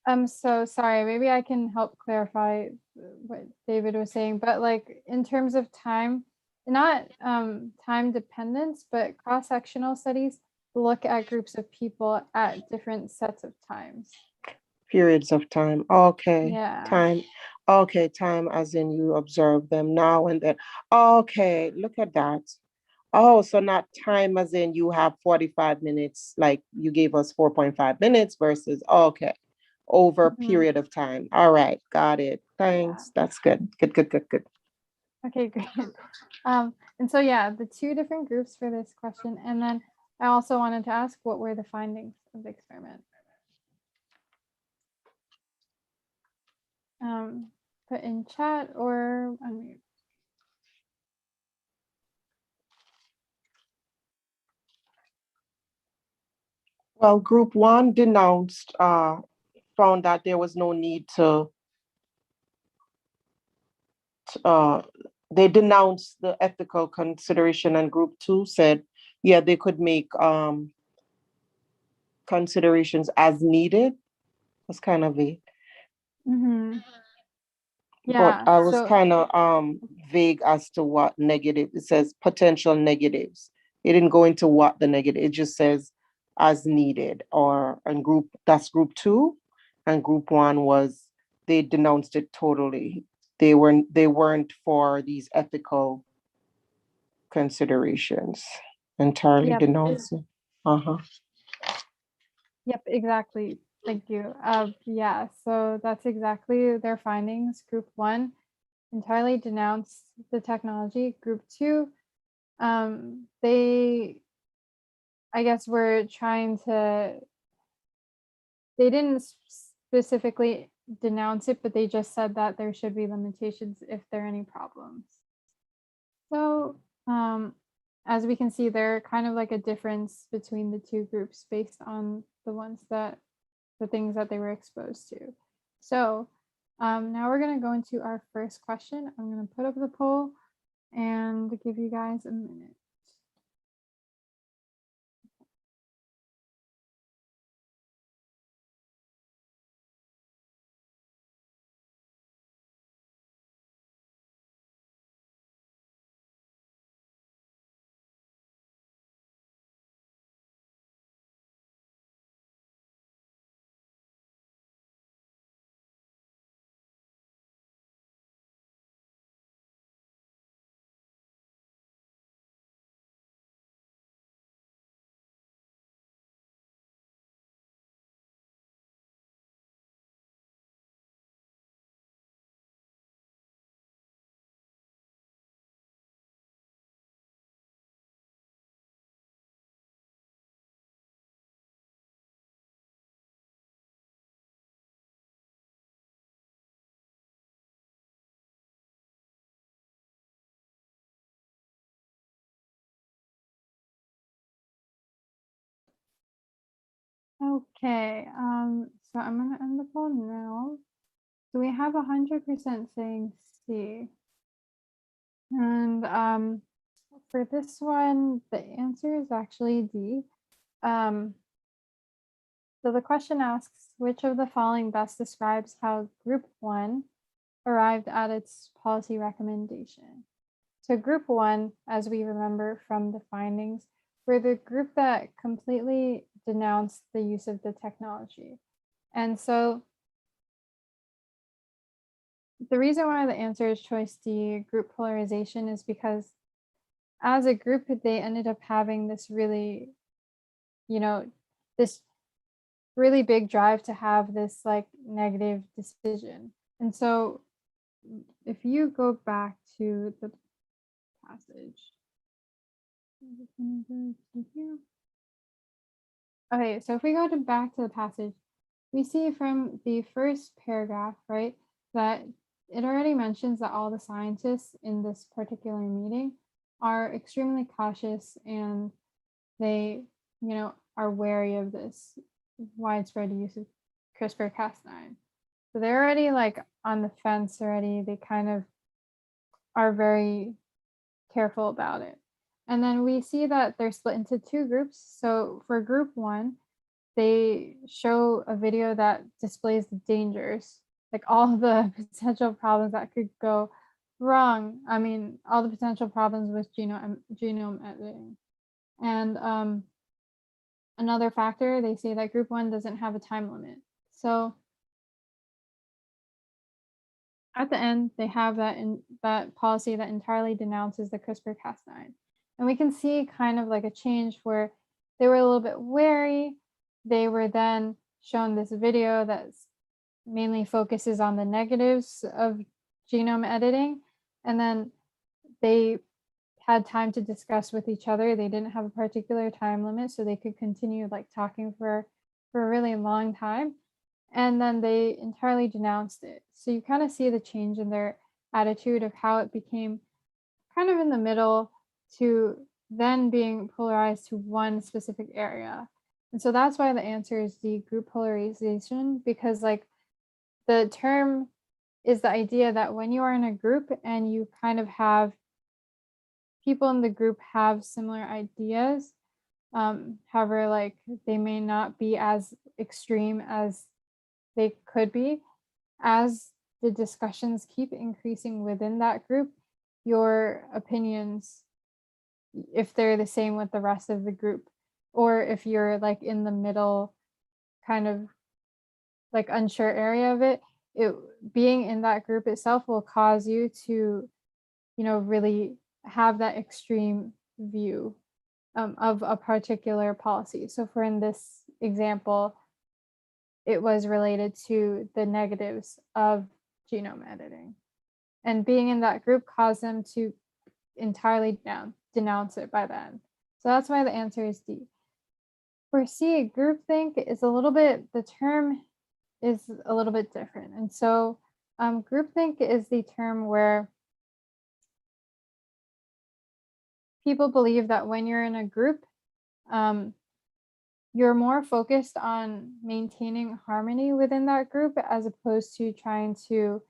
I'm so sorry. Maybe I can help clarify what David was saying, but like in terms of time, not time dependence, but cross-sectional studies look at groups of people at different sets of times. Periods of time. Okay. Yeah. Time. Okay. Time as in you observe them now and then. Okay. Look at that. Oh, so not time as in you have 45 minutes, like you gave us 4.5 minutes versus, okay, over a Mhm. period of time. All right. Got it. Yeah. Thanks. That's good. Good, good, good, good. Okay, great. And so yeah, the two different groups for this question. And then I also wanted to ask, what were the findings of the experiment? Put in chat or unmute. Well, group one denounced, found that there was no need uh, they denounced the ethical consideration, and group two said, yeah, they could make considerations as needed. Was kind of vague, Mm-hmm. but Yeah. I was So kind of vague as to what negative. It says potential negatives. It didn't go into what the negative. It just says as needed, or and group that's group two, and group one was they denounced it totally. They weren't for these ethical considerations. Entirely yep, denouncing. Uh-huh. yep, exactly. Thank you. Yeah, so that's exactly their findings. Group one entirely denounced the technology. Group two, they, I guess, were trying to, they didn't specifically denounce it, but they just said that there should be limitations if there are any problems. So, as we can see, there are kind of like a difference between the two groups based on the things that they were exposed to. So, now we're going to go into our first question. I'm going to put up the poll and give you guys a minute. Okay, so I'm gonna end the poll now. So we have 100% saying C. And for this one, the answer is actually D. So the question asks, which of the following best describes how Group 1 arrived at its policy recommendation? So Group 1, as we remember from the findings, were the group that completely denounced the use of the technology. And so the reason why the answer is choice D, group polarization, is because as a group, they ended up having this really, this really big drive to have this like negative decision. And so if you go back to the passage, okay, so if we go back to the passage, we see from the first paragraph, right, that it already mentions that all the scientists in this particular meeting are extremely cautious and they, are wary of this widespread use of CRISPR-Cas9. So they're already like on the fence already. They kind of are very careful about it. And then we see that they're split into two groups. So for group 1, they show a video that displays the dangers, like all the potential problems that could go wrong. I mean, all the potential problems with genome editing. And another factor, they say that group 1 doesn't have a time limit. So at the end, they have that policy that entirely denounces the CRISPR-Cas9. And we can see kind of like a change where they were a little bit wary. They were then shown this video that mainly focuses on the negatives of genome editing. And then they had time to discuss with each other. They didn't have a particular time limit, so they could continue like talking for a really long time. And then they entirely denounced it. So you kind of see the change in their attitude of how it became kind of in the middle to then being polarized to one specific area. And so that's why the answer is the group polarization, because like the term is the idea that when you are in a group and you kind of have people in the group have similar ideas, however, like they may not be as extreme as they could be, as the discussions keep increasing within that group, your opinions, if they're the same with the rest of the group, or if you're like in the middle, kind of like unsure area of it, being in that group itself will cause you to, really have that extreme view of a particular policy. So for in this example, it was related to the negatives of genome editing. And being in that group caused them to entirely denounce it by then. So that's why the answer is D. For C, groupthink is the term is a little bit different. And so groupthink is the term where people believe that when you're in a group, you're more focused on maintaining harmony within that group as opposed to trying to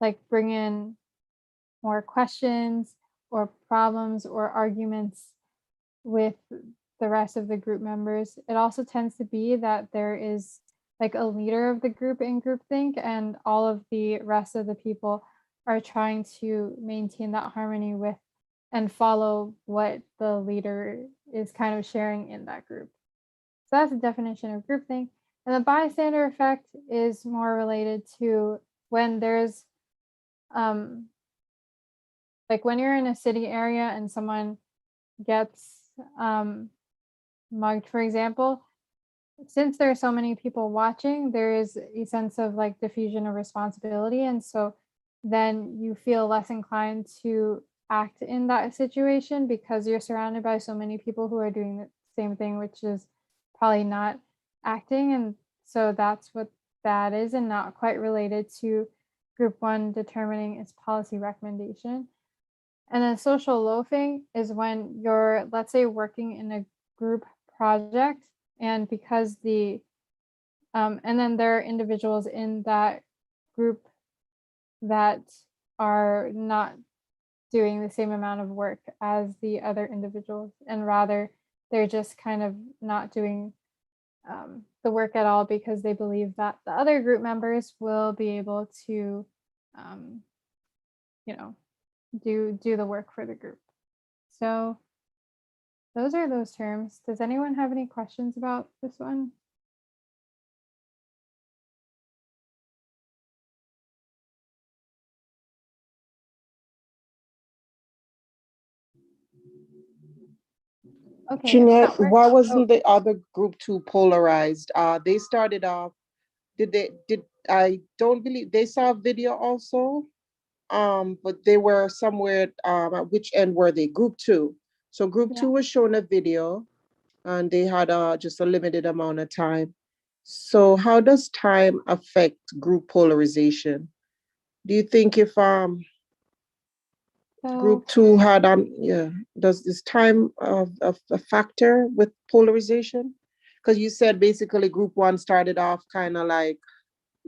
like bring in more questions or problems or arguments with the rest of the group members. It also tends to be that there is like a leader of the group in groupthink, and all of the rest of the people are trying to maintain that harmony with and follow what the leader is kind of sharing in that group. So that's the definition of groupthink. And the bystander effect is more related to when there's like when you're in a city area and someone gets mugged, for example, since there are so many people watching, there is a sense of like diffusion of responsibility. And so then you feel less inclined to act in that situation because you're surrounded by so many people who are doing the same thing, which is probably not acting. And so that's what that is, and not quite related to group 1 determining its policy recommendation. And then social loafing is when you're, let's say, working in a group project And because and then there are individuals in that group that are not doing the same amount of work as the other individuals, and rather they're just kind of not doing the work at all because they believe that the other group members will be able to, you know, do the work for the group. So those are those terms. Does anyone have any questions about this one? Okay, if Jeanette, that works. why Oh, wasn't the other group too polarized? They started off, I don't believe they saw a video also. But they were somewhere, at which end were they? Group two. So group yeah. two was shown a video and they had just a limited amount of time. So how does time affect group polarization? Do you think if So group two had does this time a factor with polarization? Because you said basically group one started off kind of like,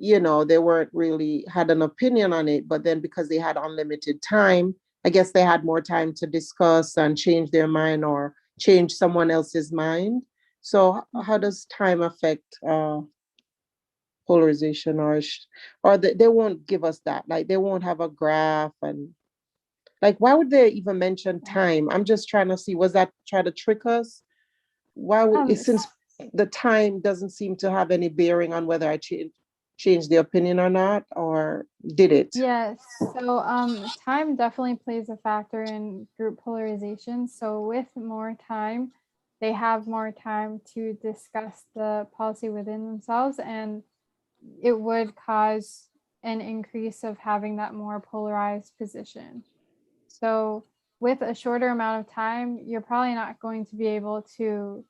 they weren't really had an opinion on it, but then because they had unlimited time, I guess they had more time to discuss and change their mind or change someone else's mind. So how does time affect polarization, or they won't give us that? Like they won't have a graph, and like why would they even mention time? I'm just trying to see, was that try to trick us? Why would it, since the time doesn't seem to have any bearing on whether I change the opinion or not, or did it? yes, so time definitely plays a factor in group polarization. So with more time, they have more time to discuss the policy within themselves, and it would cause an increase of having that more polarized position. So with a shorter amount of time, you're probably not going to be able to,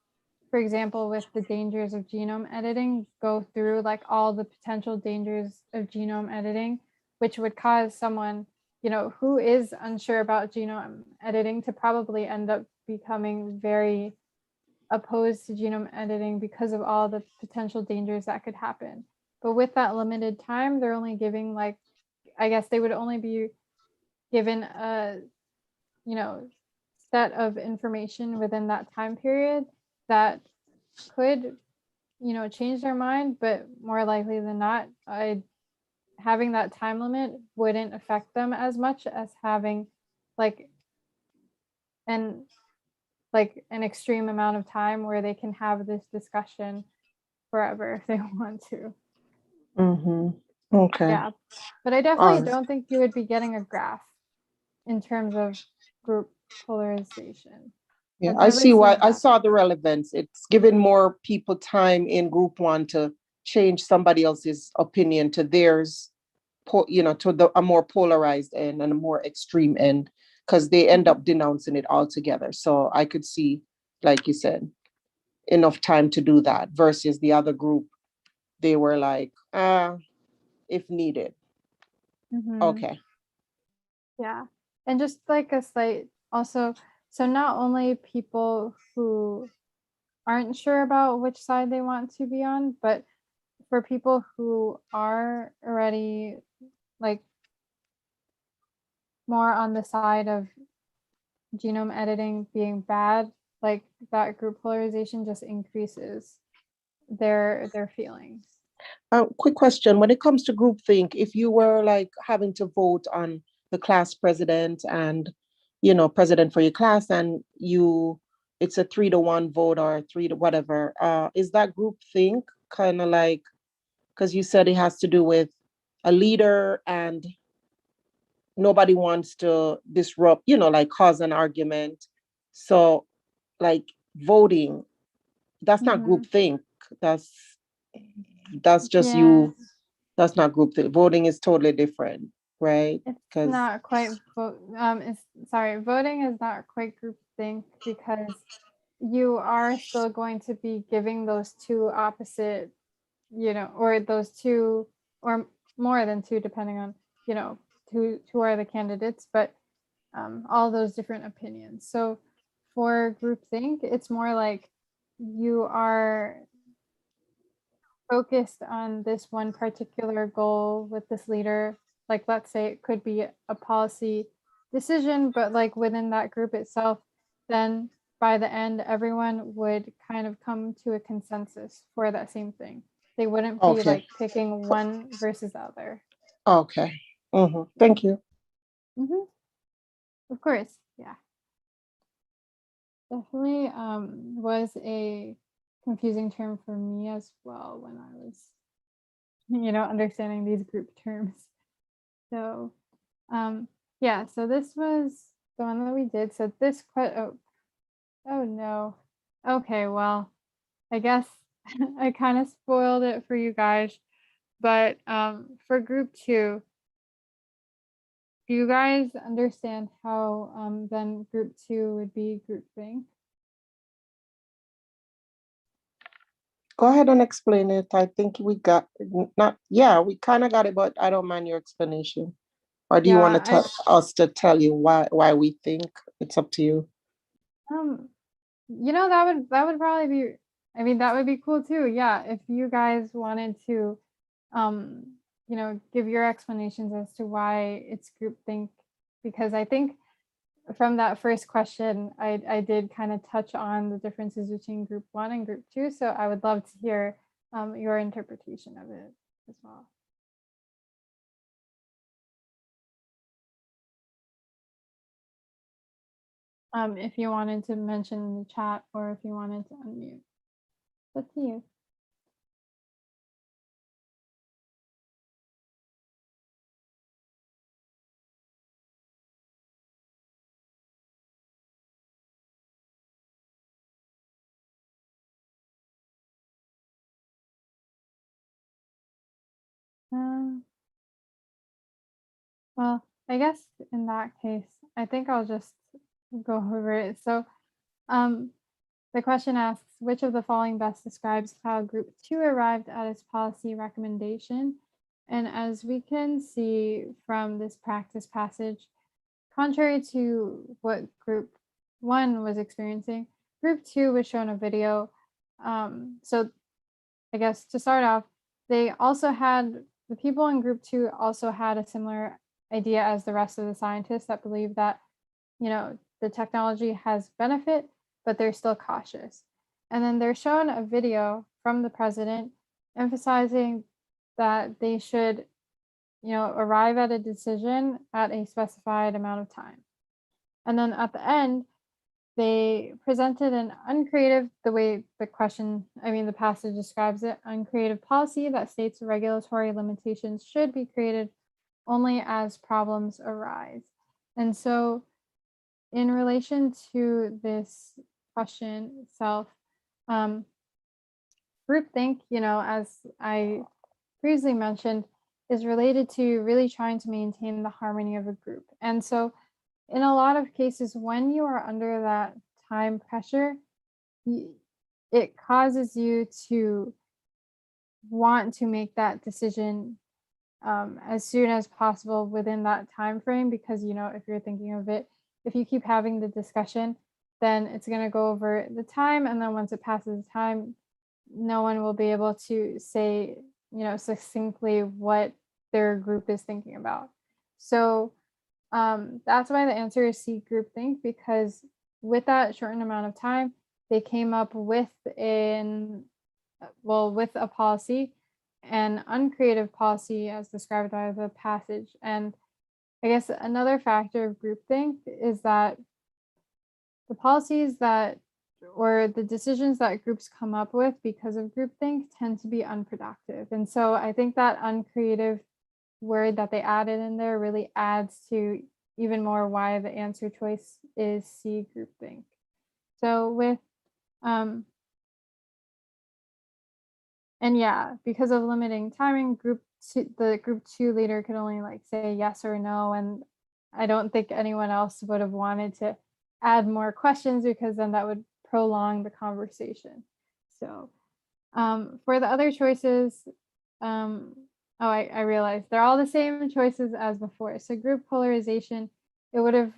for example, with the dangers of genome editing, go through like all the potential dangers of genome editing, which would cause someone, who is unsure about genome editing to probably end up becoming very opposed to genome editing because of all the potential dangers that could happen. But with that limited time, they're only giving like, I guess they would only be given a, you know, set of information within that time period that could, change their mind, but more likely than not, having that time limit wouldn't affect them as much as having like an an extreme amount of time where they can have this discussion forever if they want to. Mm-hmm. Okay. Yeah. But I definitely don't think you would be getting a graph in terms of group polarization. Yeah, I've I never see seen why. I that. saw the relevance. It's giving more people time in group one to change somebody else's opinion to theirs, to a more polarized end and a more extreme end, because they end up denouncing it altogether. So I could see, like you said, enough time to do that versus the other group. They were like, if needed. Mm-hmm. Okay. Yeah. And just like a slight also, so not only people who aren't sure about which side they want to be on, but for people who are already like more on the side of genome editing being bad, like that group polarization just increases their feelings. Quick question. When it comes to groupthink, if you were like having to vote on the class president and, president for your class, and it's a 3-1 vote or three to whatever, is that groupthink kind of like, because you said it has to do with a leader and nobody wants to disrupt, like cause an argument. So like voting, that's not Mm-hmm. groupthink. That's just Yeah, you. That's not groupthink. Voting is totally different, right? it's Because not quite it's sorry, voting is not quite groupthink because you are still going to be giving those two opposite, or those two, or more than two, depending on, who are the candidates, but all those different opinions. So for groupthink, it's more like you are focused on this one particular goal with this leader, like let's say it could be a policy decision, but like within that group itself, then by the end, everyone would kind of come to a consensus for that same thing. They wouldn't be Okay. like picking one versus the other. Okay. Thank you. Mm-hmm. Of course, yeah. Definitely was a confusing term for me as well when I was, understanding these group terms. So, yeah, so this was the one that we did. So this oh no. Okay, well, I guess I kind of spoiled it for you guys. But for group 2, do you guys understand how then group 2 would be groupthink? Go ahead and explain it. I think we got we kind of got it, but I don't mind your explanation. Or do you want to Yeah, tell us to tell you why we think? It's up to you. that would probably be, I mean, that would be cool too. Yeah, if you guys wanted to give your explanations as to why it's groupthink, because I think from that first question, I did kind of touch on the differences between group 1 and group 2. So I would love to hear your interpretation of it as well. If you wanted to mention in the chat or if you wanted to unmute, it's up to you. Um, well, I guess in that case, I think I'll just go over it. So the question asks, which of the following best describes how Group 2 arrived at its policy recommendation? And as we can see from this practice passage, contrary to what Group 1 was experiencing, Group 2 was shown a video. So I guess to start off, the people in Group 2 also had a similar idea as the rest of the scientists that believe that, the technology has benefit, but they're still cautious. And then they're shown a video from the president emphasizing that they should, arrive at a decision at a specified amount of time. And then at the end, they presented an uncreative, the way the passage describes it, uncreative policy that states regulatory limitations should be created only as problems arise. And so in relation to this question itself, groupthink, as I previously mentioned, is related to really trying to maintain the harmony of a group. And so in a lot of cases, when you are under that time pressure, it causes you to want to make that decision as soon as possible within that time frame, because if you're thinking of it, if you keep having the discussion, then it's going to go over the time, and then once it passes the time, no one will be able to say succinctly what their group is thinking about. So that's why the answer is C, groupthink, because with that shortened amount of time, they came up with with a policy, an uncreative policy as described by the passage. And I guess another factor of groupthink is that the policies or the decisions that groups come up with because of groupthink tend to be unproductive. And so I think that uncreative word that they added in there really adds to even more why the answer choice is C, groupthink. So with and yeah, because of limiting timing, the group 2 leader could only say yes or no, and I don't think anyone else would have wanted to add more questions, because then that would prolong the conversation. So for the other choices, I realized they're all the same choices as before. So group polarization, it would have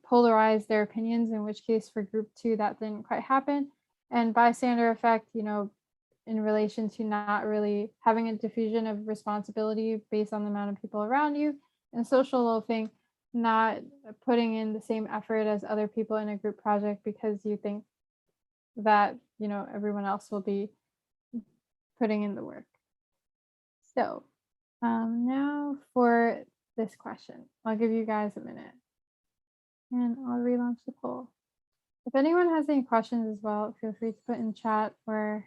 polarized their opinions, in which case for group 2 that didn't quite happen. and bystander effect, in relation to not really having a diffusion of responsibility based on the amount of people around you, and social loafing, not putting in the same effort as other people in a group project because you think that, everyone else will be putting in the work. So now for this question, I'll give you guys a minute and I'll relaunch the poll. If anyone has any questions as well, feel free to put in chat or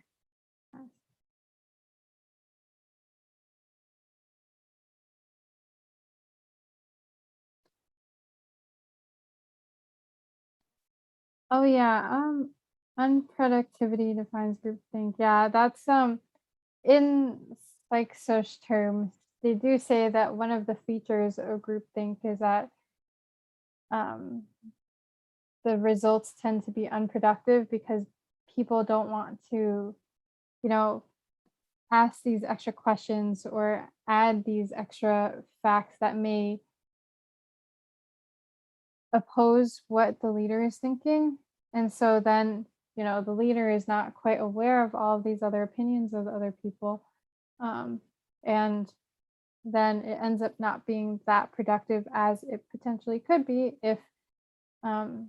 oh yeah, unproductivity defines groupthink. Yeah, that's in like soc terms, they do say that one of the features of groupthink is that um the results tend to be unproductive because people don't want to, you know, ask these extra questions or add these extra facts that may oppose what the leader is thinking. And so then, the leader is not quite aware of all of these other opinions of other people. And then it ends up not being that productive as it potentially could be if, for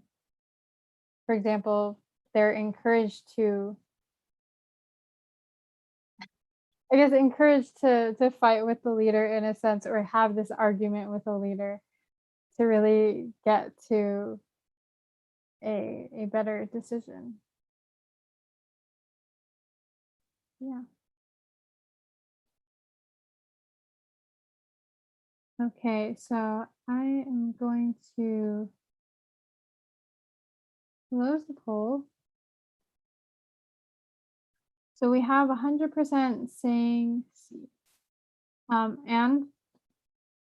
example, they're encouraged to, I guess, encouraged to fight with the leader in a sense, or have this argument with the leader to really get to a better decision. Yeah. Okay, so I am going to close the poll. So we have 100% saying C. And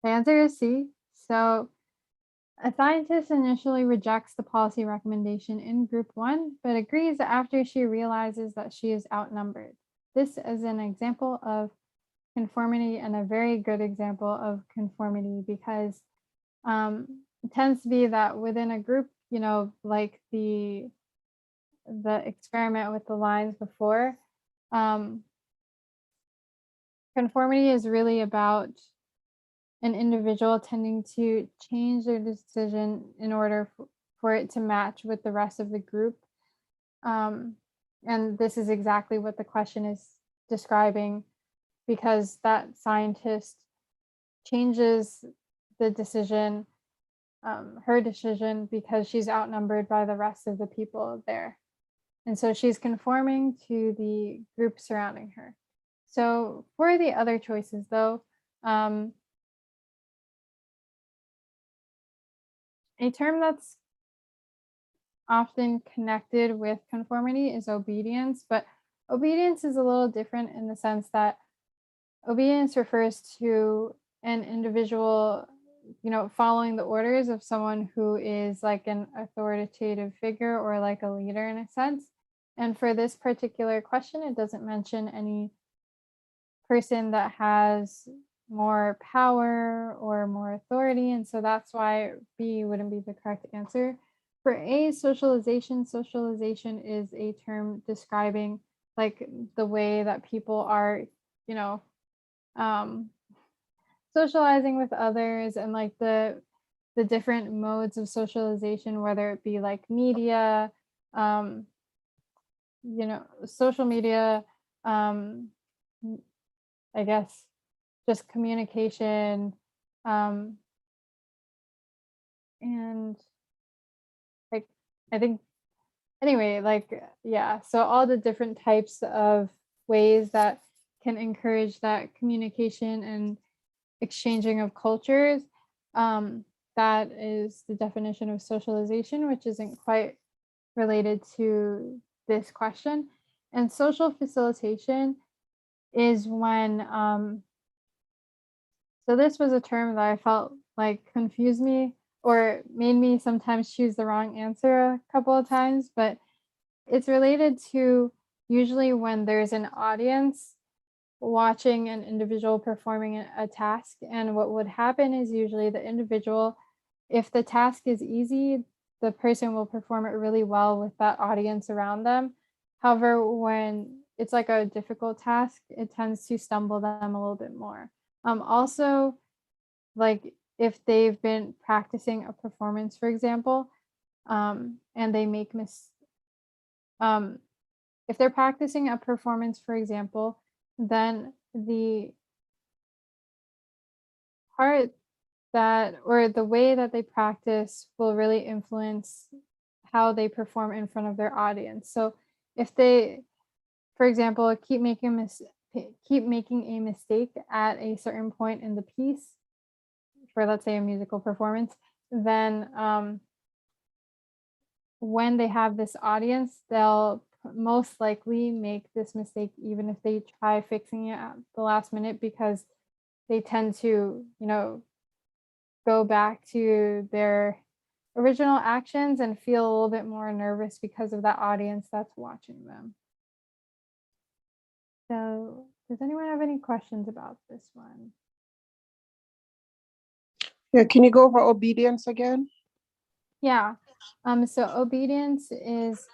the answer is C. So a scientist initially rejects the policy recommendation in group 1, but agrees after she realizes that she is outnumbered. This is an example of conformity and a very good example of conformity because it tends to be that within a group, like the experiment with the lines before, conformity is really about an individual tending to change their decision in order for it to match with the rest of the group. And this is exactly what the question is describing, because that scientist changes the decision, her decision, because she's outnumbered by the rest of the people there. And so she's conforming to the group surrounding her. So for the other choices, though, a term that's often connected with conformity is obedience, but obedience is a little different in the sense that obedience refers to an individual, following the orders of someone who is like an authoritative figure or like a leader in a sense. And for this particular question, it doesn't mention any person that has more power or more authority. And so that's why B wouldn't be the correct answer. For A, socialization is a term describing like the way that people are, socializing with others, and like the different modes of socialization, whether it be like media, social media, I guess just communication, and like I think anyway, like yeah, so all the different types of ways that can encourage that communication and exchanging of cultures, that is the definition of socialization, which isn't quite related to this question. And social facilitation is when so this was a term that I felt like confused me or made me sometimes choose the wrong answer a couple of times, but it's related to usually when there's an audience watching an individual performing a task. And what would happen is usually the individual, if the task is easy, the person will perform it really well with that audience around them. However, when it's like a difficult task, it tends to stumble them a little bit more. Also, like if they've been practicing a performance, for example, and they make um, if they're practicing a performance, for example, then the part that or the way that they practice will really influence how they perform in front of their audience. So if they, for example, keep making a mistake at a certain point in the piece for, let's say, a musical performance, then when they have this audience, they'll most likely make this mistake even if they try fixing it at the last minute, because they tend to, go back to their original actions and feel a little bit more nervous because of that audience that's watching them. So, does anyone have any questions about this one? Yeah, can you go over obedience again? Yeah. So obedience is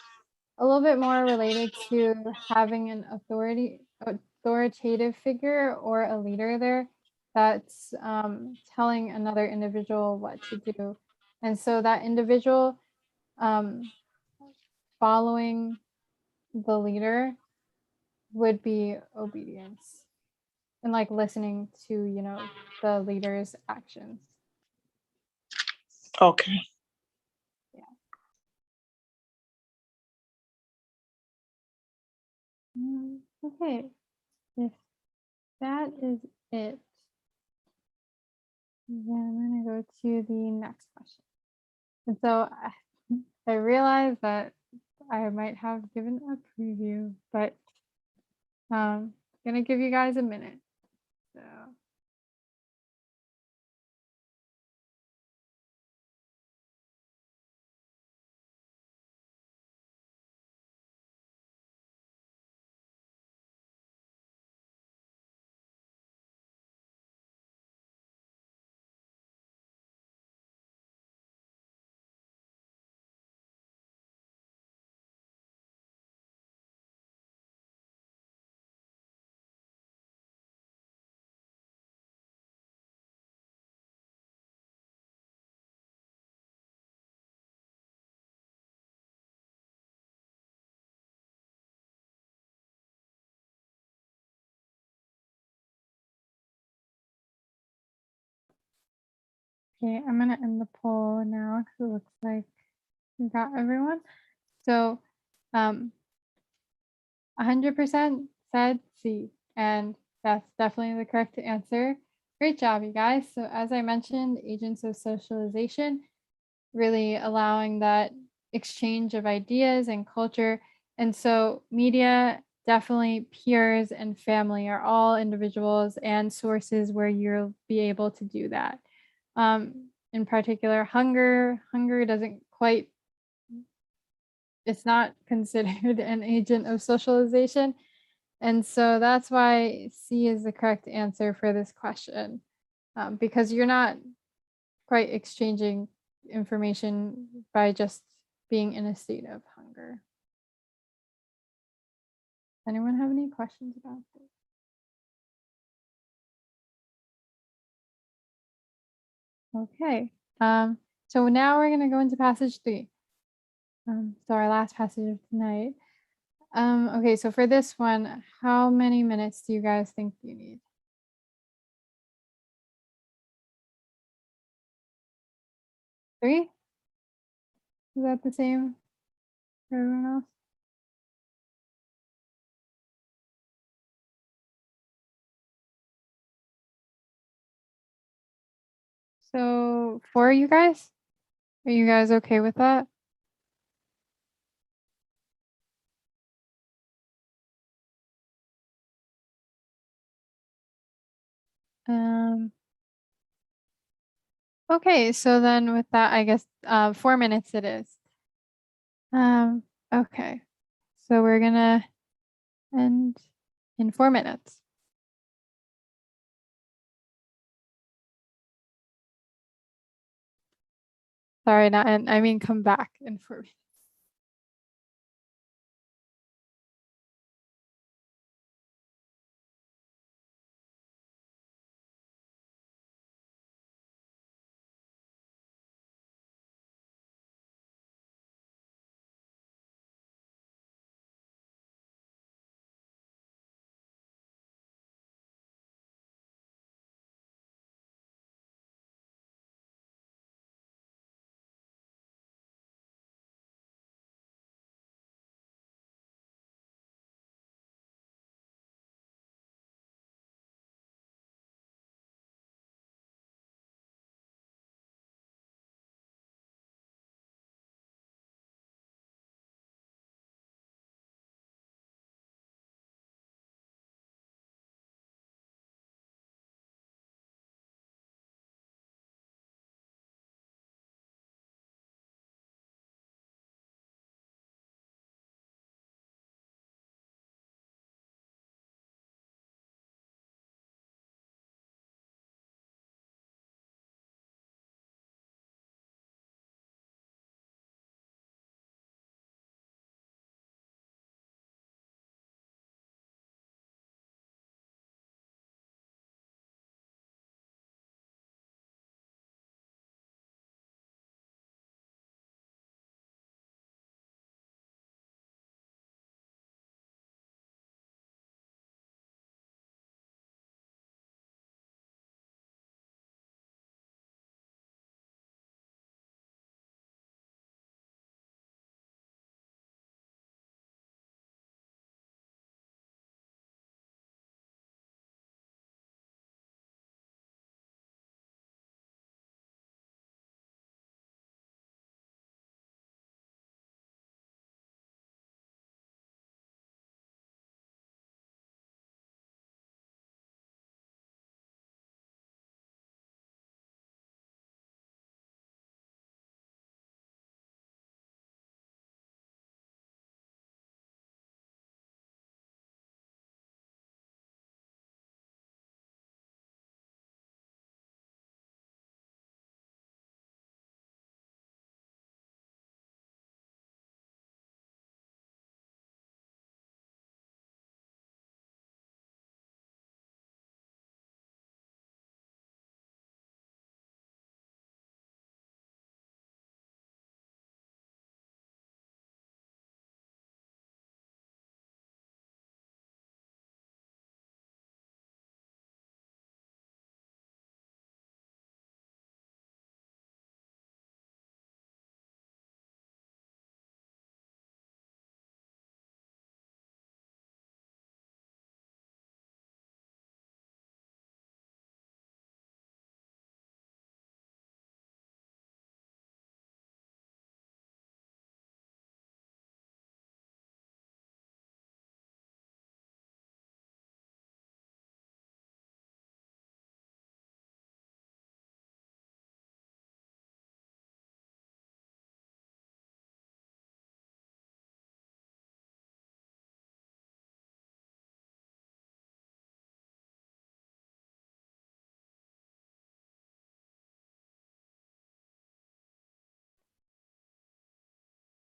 a little bit more related to having an authoritative figure or a leader there that's telling another individual what to do. And so that individual um, following the leader would be obedience, and like listening to, the leader's actions. Okay. Yeah. Okay. If that is it, then I'm going to go to the next question. And so I realized that I might have given a preview, but I'm going to give you guys a minute. So. Okay, I'm going to end the poll now because it looks like we got everyone. So 100% said C, and that's definitely the correct answer. Great job, you guys. So as I mentioned, agents of socialization, really allowing that exchange of ideas and culture. And so media, definitely peers and family are all individuals and sources where you'll be able to do that. In particular, hunger doesn't quite, it's not considered an agent of socialization. And so that's why C is the correct answer for this question, because you're not quite exchanging information by just being in a state of hunger. Anyone have any questions about this? Okay, so now we're going to go into passage 3. So our last passage of tonight. Okay, so for this one, how many minutes do you guys think you need? 3? Is that the same for everyone else? So 4, you guys? Are you guys okay with that? Okay, so then with that, I guess 4 minutes it is. Okay, so we're gonna end in 4 minutes. Sorry, not end. I mean, come back in 4 minutes.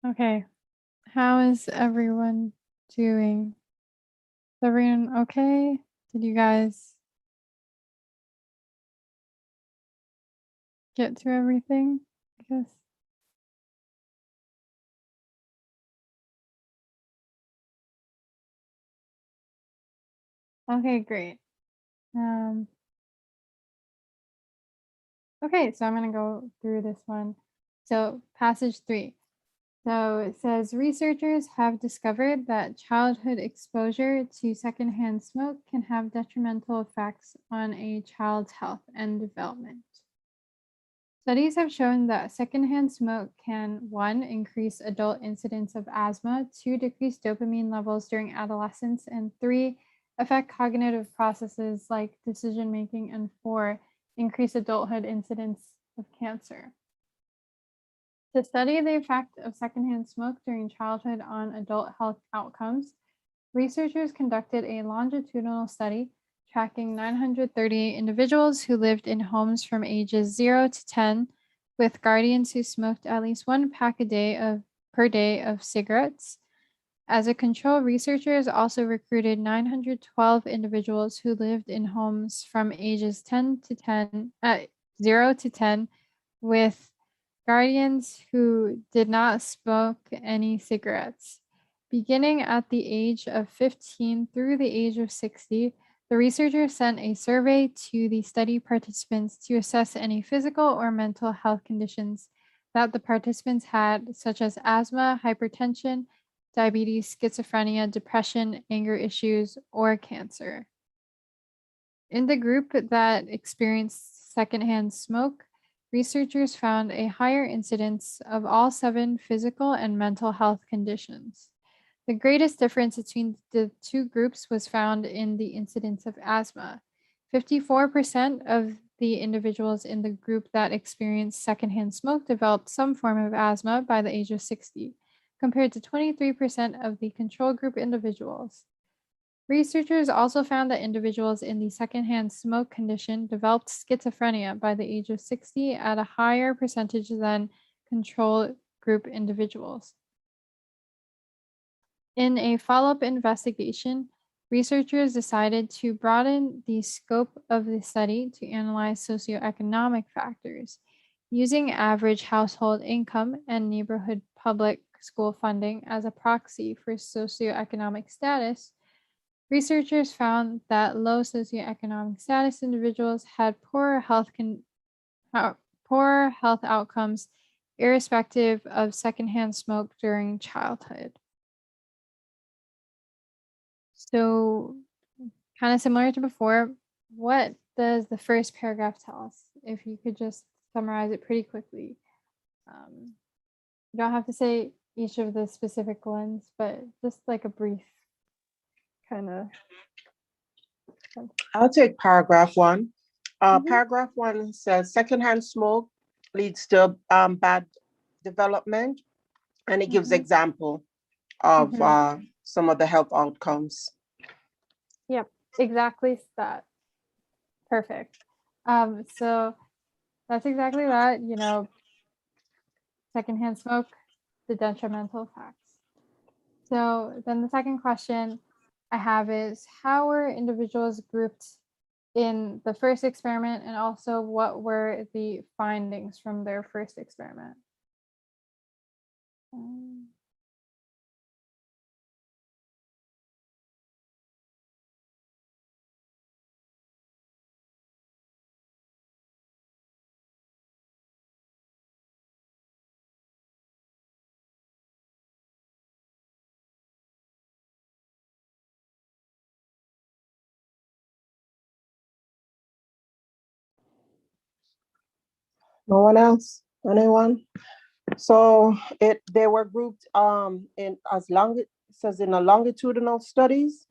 Okay. How is everyone doing? Is everyone okay? Did you guys get through everything? I guess. Okay, great. Okay, so I'm going to go through this one. So, passage 3. So it says researchers have discovered that childhood exposure to secondhand smoke can have detrimental effects on a child's health and development. Studies have shown that secondhand smoke can 1. Increase adult incidence of asthma, 2. Decrease dopamine levels during adolescence, and 3. Affect cognitive processes like decision making, and 4. Increase adulthood incidence of cancer. To study the effect of secondhand smoke during childhood on adult health outcomes, researchers conducted a longitudinal study tracking 938 individuals who lived in homes from ages 0 to 10 with guardians who smoked at least 1 pack a day per day of cigarettes. As a control, researchers also recruited 912 individuals who lived in homes from ages 0 to 10 with guardians who did not smoke any cigarettes. Beginning at the age of 15 through the age of 60, the researchers sent a survey to the study participants to assess any physical or mental health conditions that the participants had, such as asthma, hypertension, diabetes, schizophrenia, depression, anger issues, or cancer. In the group that experienced secondhand smoke, researchers found a higher incidence of all 7 physical and mental health conditions. The greatest difference between the two groups was found in the incidence of asthma. 54% of the individuals in the group that experienced secondhand smoke developed some form of asthma by the age of 60, compared to 23% of the control group individuals. Researchers also found that individuals in the secondhand smoke condition developed schizophrenia by the age of 60 at a higher percentage than control group individuals. In a follow-up investigation, researchers decided to broaden the scope of the study to analyze socioeconomic factors. Using average household income and neighborhood public school funding as a proxy for socioeconomic status, researchers found that low socioeconomic status individuals had poorer health outcomes irrespective of secondhand smoke during childhood. So, kind of similar to before, what does the first paragraph tell us? If you could just summarize it pretty quickly. You don't have to say each of the specific ones, but just like a brief kind of. I'll take paragraph 1. Paragraph 1 says secondhand smoke leads to bad development, and it gives example of some of the health outcomes. Yep, exactly that. Perfect. So that's exactly that, secondhand smoke, the detrimental effects. So then the second question I have is, how were individuals grouped in the first experiment, and also what were the findings from their first experiment? No one else? Anyone? So they were grouped in it says in a longitudinal studies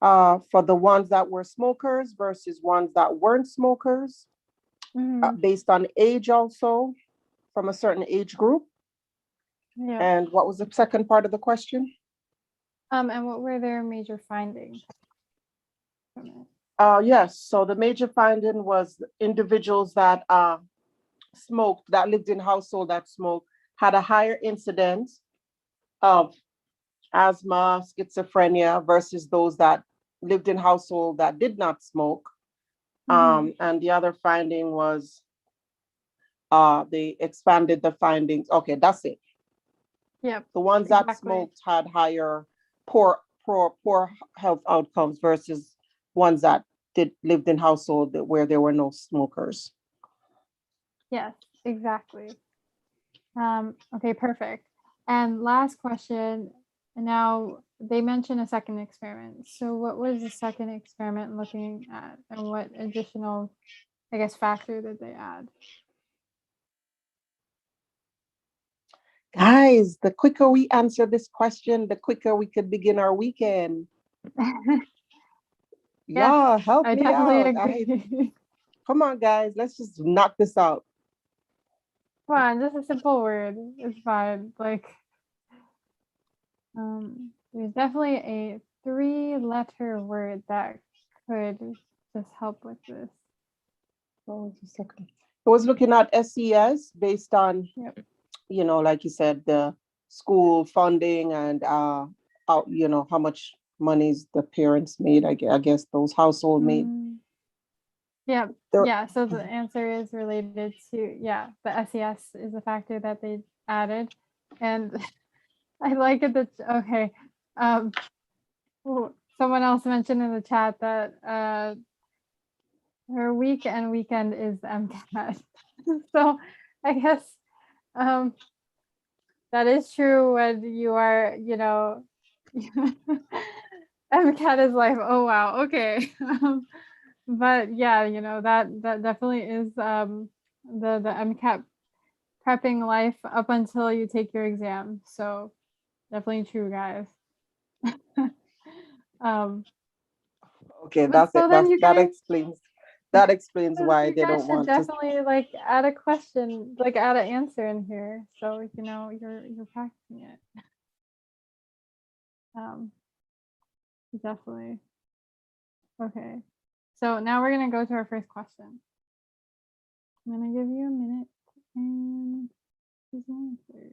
for the ones that were smokers versus ones that weren't smokers, based on age also from a certain age group. Yeah. And what was the second part of the question? And what were their major findings? Yes, so the major finding was individuals that smoked, that lived in household that smoked, had a higher incidence of asthma, schizophrenia versus those that lived in household that did not smoke. And the other finding was they expanded the findings. Okay, that's it. Yep. The ones that smoked had higher poor health outcomes versus ones that lived in household where there were no smokers. Yes, exactly. Okay, perfect. And last question. Now, they mentioned a second experiment. So what was the second experiment looking at, and what additional, I guess, factor did they add? Guys, the quicker we answer this question, the quicker we could begin our weekend. Yeah, help I me definitely out. agree. Come on, guys, let's just knock this out. Come on, just a simple word. It's fine. Like, there's definitely a 3-letter word that could just help with this. Oh, just a second. I was looking at SES based on, you know, like you said, the school funding and, you know, how much monies the parents made, I guess those household made. Yeah, yeah. So the answer is related to, the SES is a factor that they added. And I like it that, okay. Someone else mentioned in the chat that her weekend is MCAT. So I guess that is true when you are, you know, MCAT is life. Oh wow, okay. But yeah, you know, that definitely is the MCAT prepping life up until you take your exam. So definitely true, guys. Okay, But that's so it. then you guys, That explains why you they guys don't should want to. definitely like add a question, like add an answer in here, so you know you're practicing it. Definitely. Okay, so now we're gonna go to our first question. I'm gonna give you a minute and choose an answer.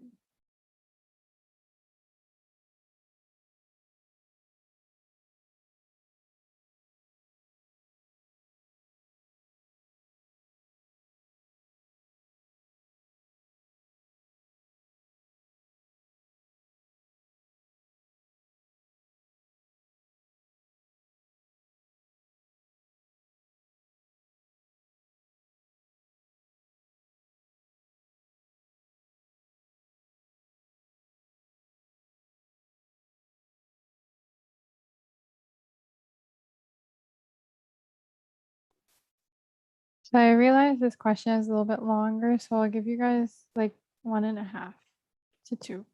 So I realize this question is a little bit longer, so I'll give you guys like 1.5 to 2.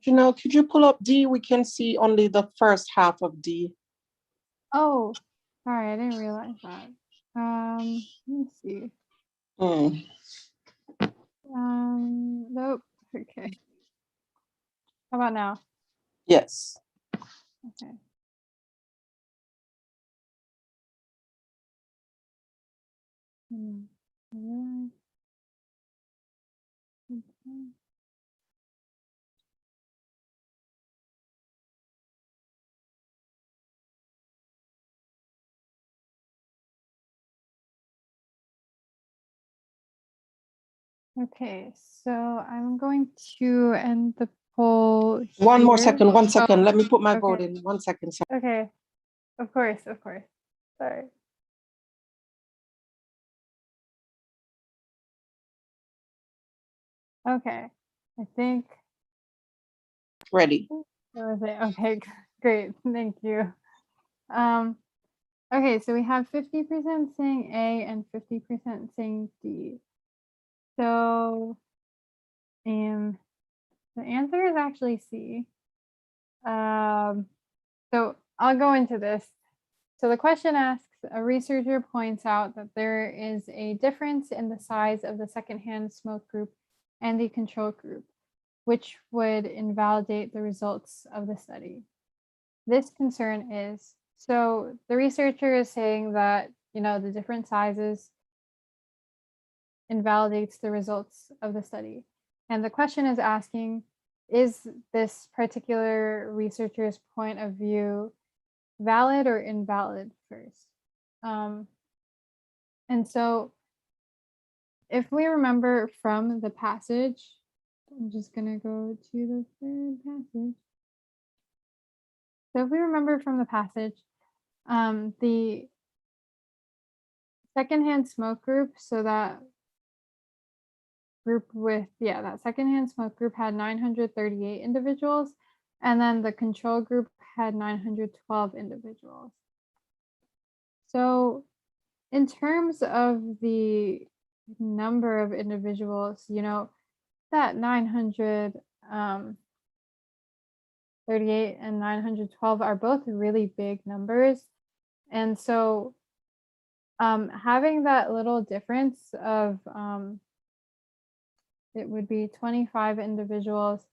Janelle, could you pull up D? We can see only the first half of D. Oh, sorry, I didn't realize that. Let me see. Nope. Okay. How about now? Yes. Okay. Okay, so I'm going to end the poll. One more here. second, one second. Oh, Let me put my okay. vote in. 1 second. Okay, of course, of course. Sorry. Okay, I think Ready. that was it. Okay, great. Thank you. Um, okay, so we have 50% saying A and 50% saying D. So the answer is actually C. So I'll go into this. So the question asks, a researcher points out that there is a difference in the size of the secondhand smoke group and the control group, which would invalidate the results of the study. This concern is, so the researcher is saying that, the different sizes invalidates the results of the study. And the question is asking, is this particular researcher's point of view valid or invalid first? And so if we remember from the passage, I'm just going to go to the third passage. So if we remember from the passage, the secondhand smoke group, so that group that secondhand smoke group had 938 individuals, and then the control group had 912 individuals. So in terms of the number of individuals, that 938 and 912 are both really big numbers. And so having that little difference of it would be 25 individuals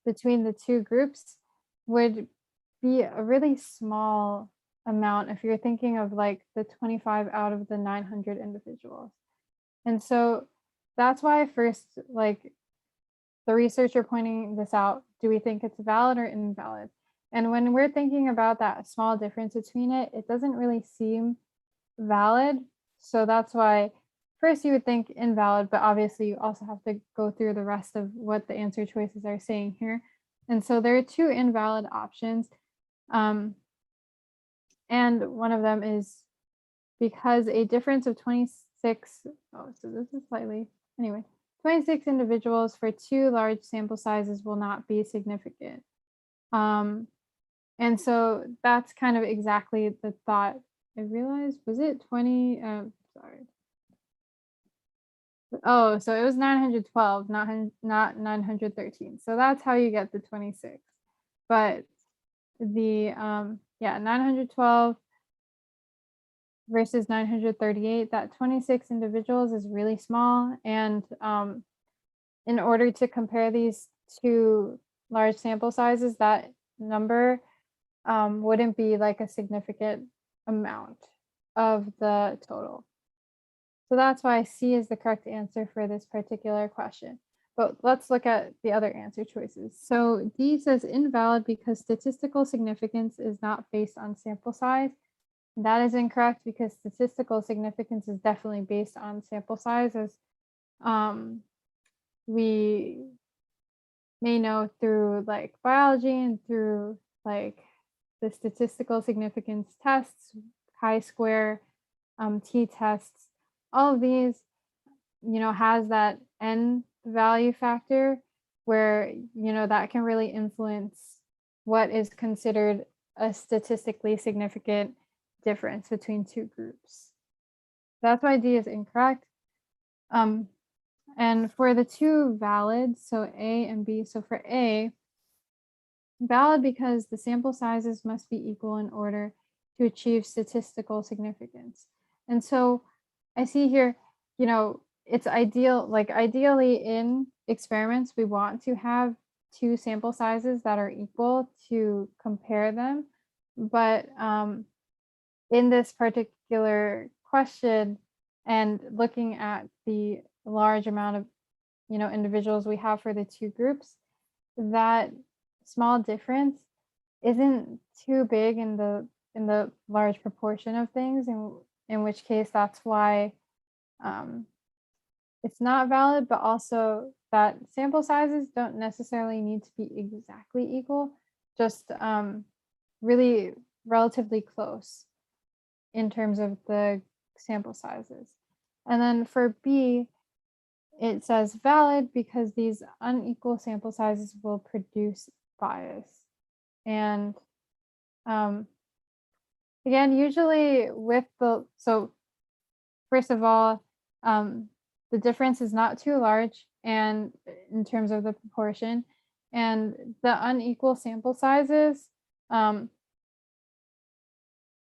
between the two groups would be a really small amount if you're thinking of like the 25 out of the 900 individuals. And so that's why first, like the researcher pointing this out, do we think it's valid or invalid? And when we're thinking about that small difference between it doesn't really seem valid. So that's why first you would think invalid, but obviously you also have to go through the rest of what the answer choices are saying here. And so there are two invalid options. And one of them is because a difference of 26, so this is slightly, anyway, 26 individuals for two large sample sizes will not be significant. And so that's kind of exactly the thought. I realized, was it 20? Sorry. Oh, so it was 912, not 913. So that's how you get the 26. But the 912 versus 938, that 26 individuals is really small. And in order to compare these two large sample sizes, that number wouldn't be like a significant amount of the total. So that's why C is the correct answer for this particular question. But let's look at the other answer choices. So D says invalid because statistical significance is not based on sample size. That is incorrect because statistical significance is definitely based on sample size, as we may know through like biology and through like the statistical significance tests, chi-square, t-tests, all of these, has that n value factor where, that can really influence what is considered a statistically significant difference between two groups. That's why D is incorrect. And for the two valid, so A and B, so for A, valid because the sample sizes must be equal in order to achieve statistical significance. And so I see here, it's ideal, like ideally in experiments, we want to have two sample sizes that are equal to compare them. But in this particular question and looking at the large amount of, individuals we have for the two groups, that small difference isn't too big in the large proportion of things, in which case that's why it's not valid, but also that sample sizes don't necessarily need to be exactly equal, just really relatively close in terms of the sample sizes. And then for B, it says valid because these unequal sample sizes will produce bias. And again, usually with so first of all, the difference is not too large and in terms of the proportion, and the unequal sample sizes,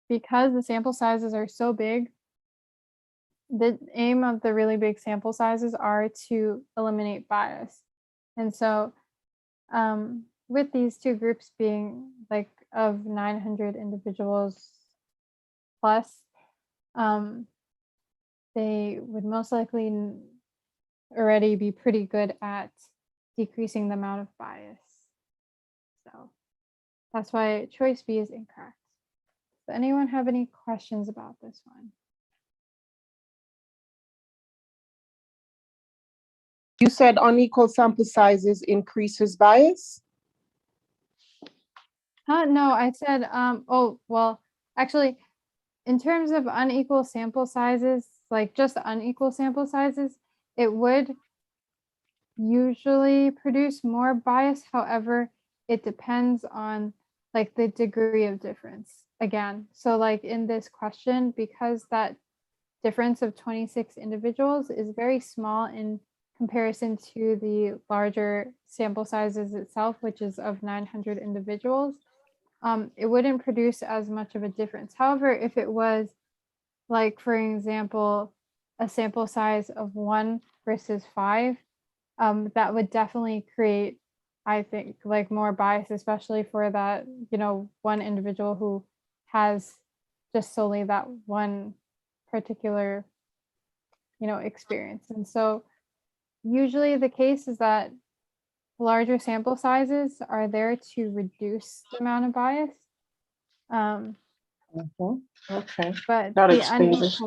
because the sample sizes are so big, the aim of the really big sample sizes are to eliminate bias. And so with these two groups being like of 900 individuals plus, they would most likely already be pretty good at decreasing the amount of bias. So that's why choice B is incorrect. Does anyone have any questions about this one? You said unequal sample sizes increases bias? No, I said, oh, well, actually, in terms of unequal sample sizes, like just unequal sample sizes, it would usually produce more bias. However, it depends on like the degree of difference again. So like in this question, because that difference of 26 individuals is very small in comparison to the larger sample sizes itself, which is of 900 individuals, it wouldn't produce as much of a difference. However, if it was like, for example, a sample size of 1 versus 5, that would definitely create, I think, like more bias, especially for that, one individual who has just solely that one particular, experience. And so usually the case is that larger sample sizes are there to reduce the amount of bias. Okay. But That the explains it.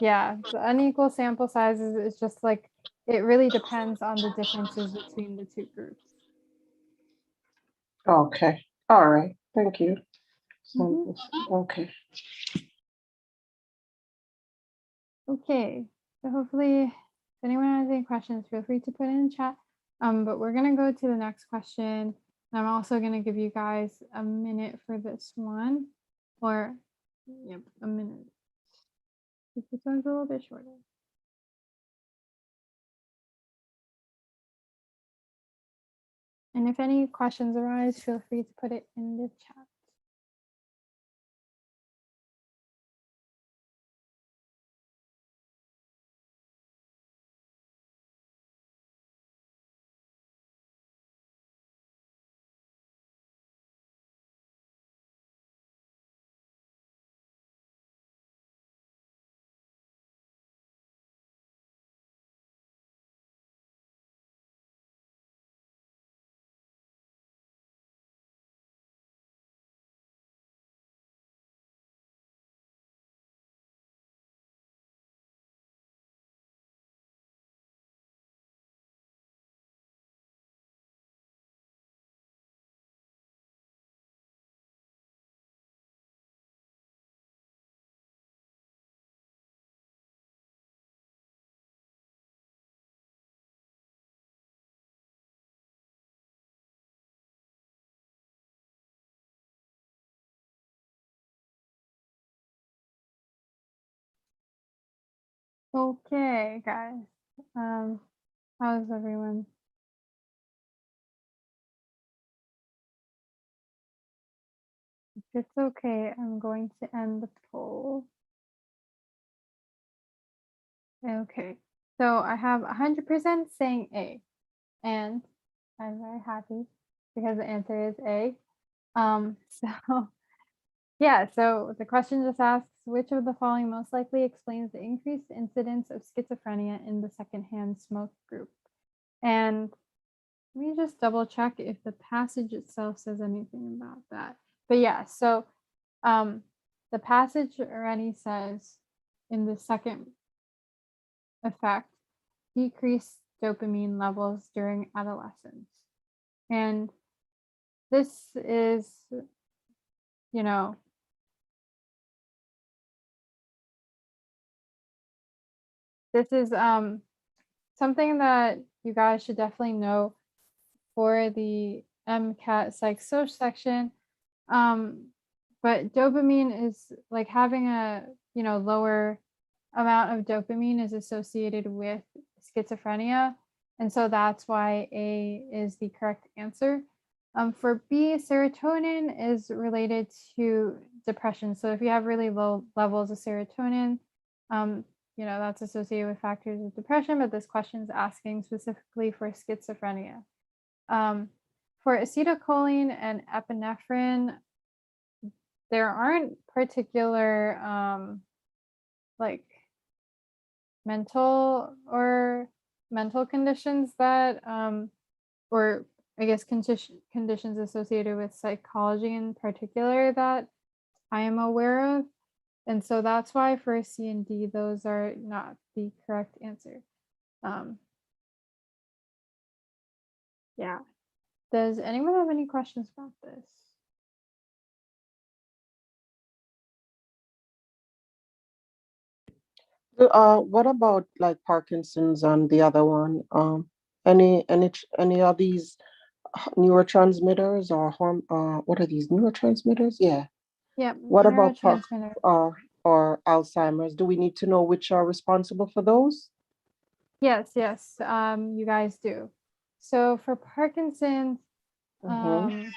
the unequal sample sizes is just like, it really depends on the differences between the two groups. Okay. All right. Thank you. Mhm. Okay. Okay, so hopefully, if anyone has any questions, feel free to put it in chat. But we're gonna go to the next question. I'm also gonna give you guys a minute for this one, or yep, a minute. This one's a little bit shorter. And if any questions arise, feel free to put it in the chat. Okay, guys. How's everyone? If it's okay, I'm going to end the poll. Okay, so I have 100% saying A, and I'm very happy because the answer is A. So yeah, so the question just asks, which of the following most likely explains the increased incidence of schizophrenia in the secondhand smoke group? And let me just double check if the passage itself says anything about that. But yeah, so the passage already says in the second effect, decreased dopamine levels during adolescence. And this is, this is something that you guys should definitely know for the MCAT Psych Soc section. But dopamine is like having a, lower amount of dopamine is associated with schizophrenia. And so that's why A is the correct answer. For B, serotonin is related to depression. So if you have really low levels of serotonin, that's associated with factors of depression, but this question is asking specifically for schizophrenia. For acetylcholine and epinephrine, there aren't particular like mental conditions that or I guess conditions associated with psychology in particular that I am aware of. And so that's why for C and D, those are not the correct answer. Yeah. Does anyone have any questions about this? What about like Parkinson's and the other one? Any of these neurotransmitters or what are these neurotransmitters? Yeah. Yeah. What about Neurotransmitter. or Alzheimer's? Do we need to know which are responsible for those? Yes. You guys do. So for Parkinson's, Mhm.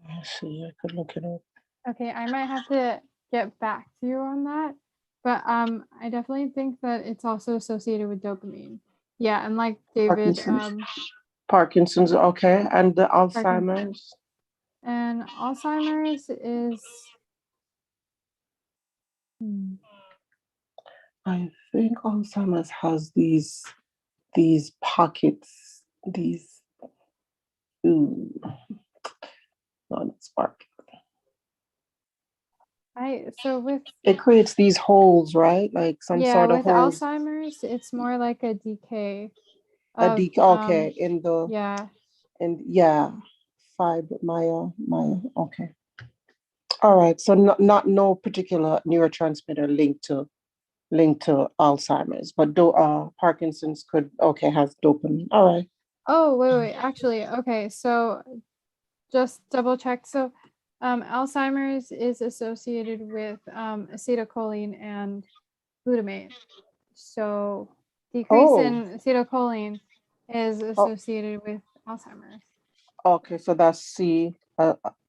I see. I could look it up. Okay, I might have to get back to you on that. But I definitely think that it's also associated with dopamine. Yeah, and like David, Parkinson's, okay, and the Parkinson's. Alzheimer's. And Alzheimer's is I think Alzheimer's has these pockets, these not spark. so with It creates these holes, right? Like some sort of with holes. Alzheimer's, it's more like a decay A of okay, in the yeah. fibromyalgia. Okay. All right. So no particular neurotransmitter linked to Alzheimer's, but Parkinson's has dopamine. All right. Oh, wait, actually, okay, so just double check. So Alzheimer's is associated with acetylcholine and glutamate. So decrease in acetylcholine is associated with Alzheimer's. Okay, so that's C.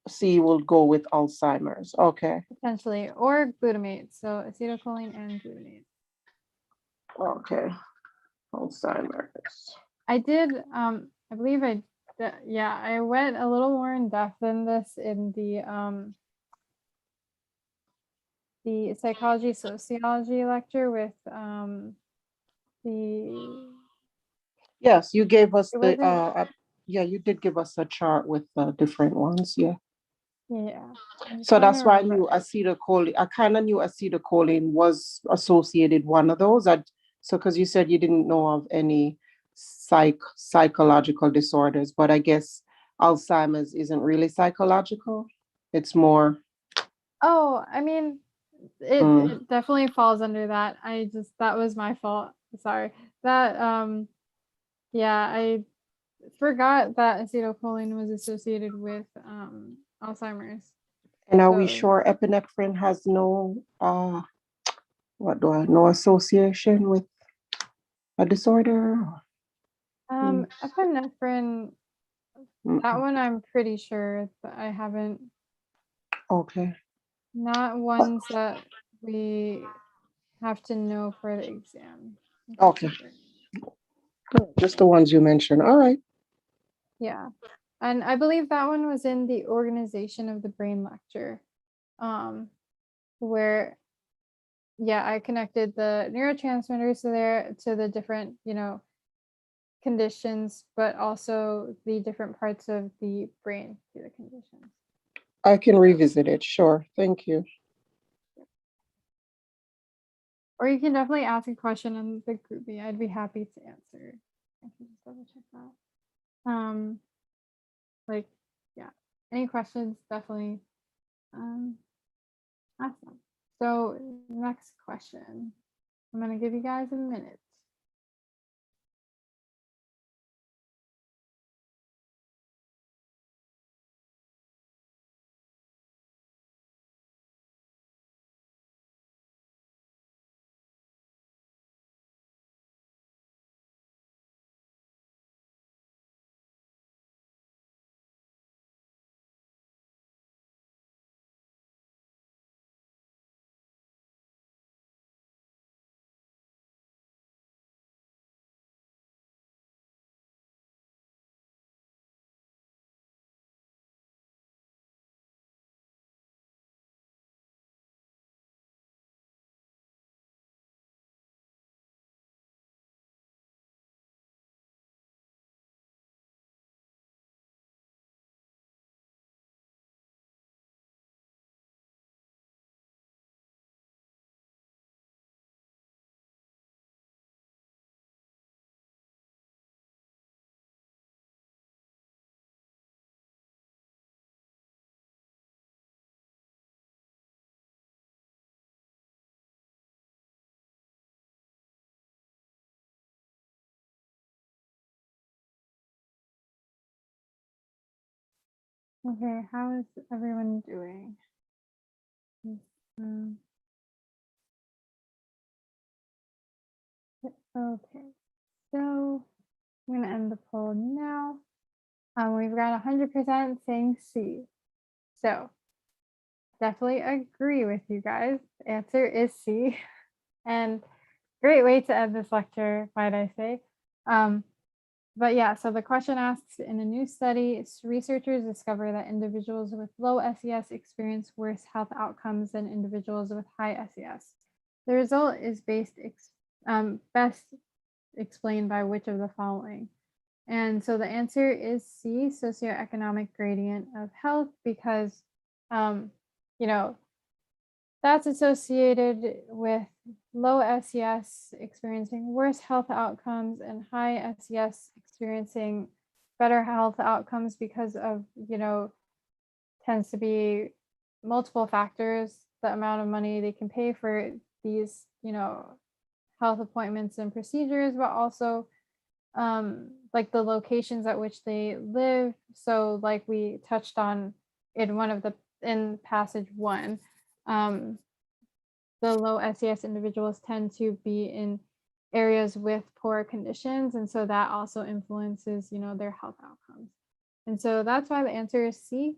C will go with Alzheimer's. Okay. Potentially, or glutamate. So acetylcholine and glutamate. Okay. Alzheimer's. I did, I believe I went a little more in depth than this in the psychology sociology lecture with the Yes, you gave us you did give us a chart with different ones. Yeah. yeah. So that's why I knew acetylcholine. I kind of knew acetylcholine was associated one of those. So because you said you didn't know of any psychological disorders, but I guess Alzheimer's isn't really psychological. It's more. Oh, I mean, it definitely falls under that. That was my fault. Sorry. That I forgot that acetylcholine was associated with Alzheimer's. And are we sure epinephrine has no no association with a disorder? Epinephrine, that one I'm pretty sure, but I haven't. Okay. Not ones that we have to know for the exam. Okay. Just the ones you mentioned. All right. Yeah. And I believe that one was in the organization of the brain lecture, where, I connected the neurotransmitters to the different, conditions, but also the different parts of the brain to the conditions. I can revisit it. Sure. Thank you. Or you can definitely ask a question in the group. I'd be happy to answer. I can just double check that. Any questions, definitely ask them. So next question. I'm going to give you guys a minute. Okay, how is everyone doing? Okay, so I'm gonna end the poll now. We've got 100% saying C. So definitely agree with you guys. The answer is C. And great way to end this lecture, might I say. But yeah, so the question asks, in a new study, researchers discover that individuals with low SES experience worse health outcomes than individuals with high SES. The result is best explained by which of the following? And so the answer is C, socioeconomic gradient of health, because, you know, that's associated with low SES experiencing worse health outcomes and high SES experiencing better health outcomes because of, tends to be multiple factors, the amount of money they can pay for these, health appointments and procedures, but also like the locations at which they live. So like we touched on in passage 1, the low SES individuals tend to be in areas with poor conditions, and so that also influences their health outcomes. And so that's why the answer is C.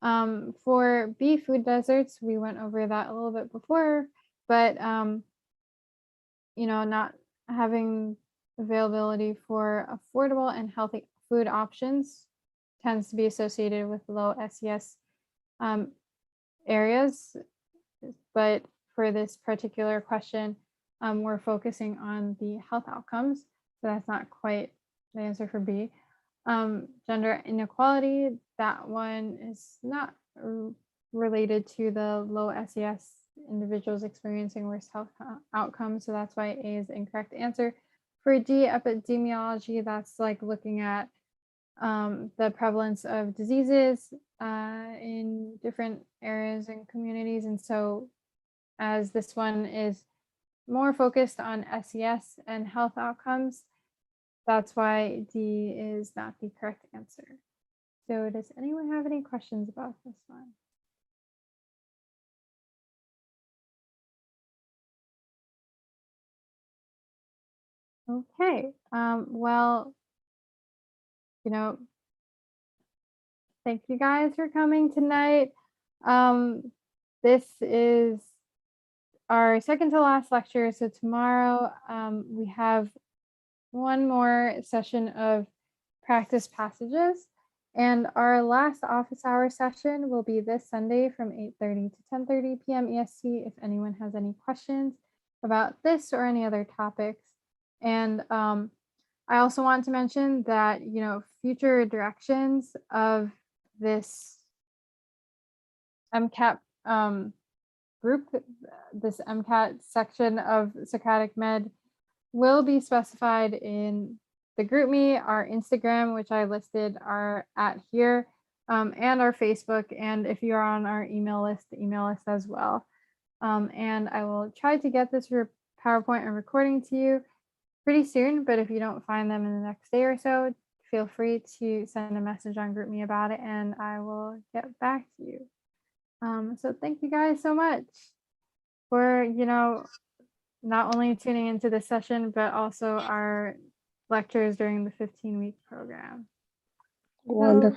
For B, food deserts, we went over that a little bit before, but not having availability for affordable and healthy food options tends to be associated with low SES areas. But for this particular question, we're focusing on the health outcomes. So that's not quite the answer for B. Gender inequality, that one is not related to the low SES individuals experiencing worse health outcomes. So that's why A is the incorrect answer. For D, epidemiology, that's like looking at the prevalence of diseases in different areas and communities. And so as this one is more focused on SES and health outcomes, that's why D is not the correct answer. So does anyone have any questions about this one? Okay, well, thank you guys for coming tonight. This is our second to last lecture. So tomorrow we have one more session of practice passages, and our last office hour session will be this Sunday from 8:30 to 10:30 p.m. EST if anyone has any questions about this or any other topics. And I also want to mention that, future directions of this MCAT group, this MCAT section of Socratic Med will be specified in the GroupMe, our Instagram, which I listed are at here, and our Facebook. And if you're on our email list, the email list as well. And I will try to get this PowerPoint and recording to you pretty soon, but if you don't find them in the next day or so, feel free to send a message on GroupMe about it and I will get back to you. So thank you guys so much for, not only tuning into this session, but also our lectures during the 15-week program. Wonderful.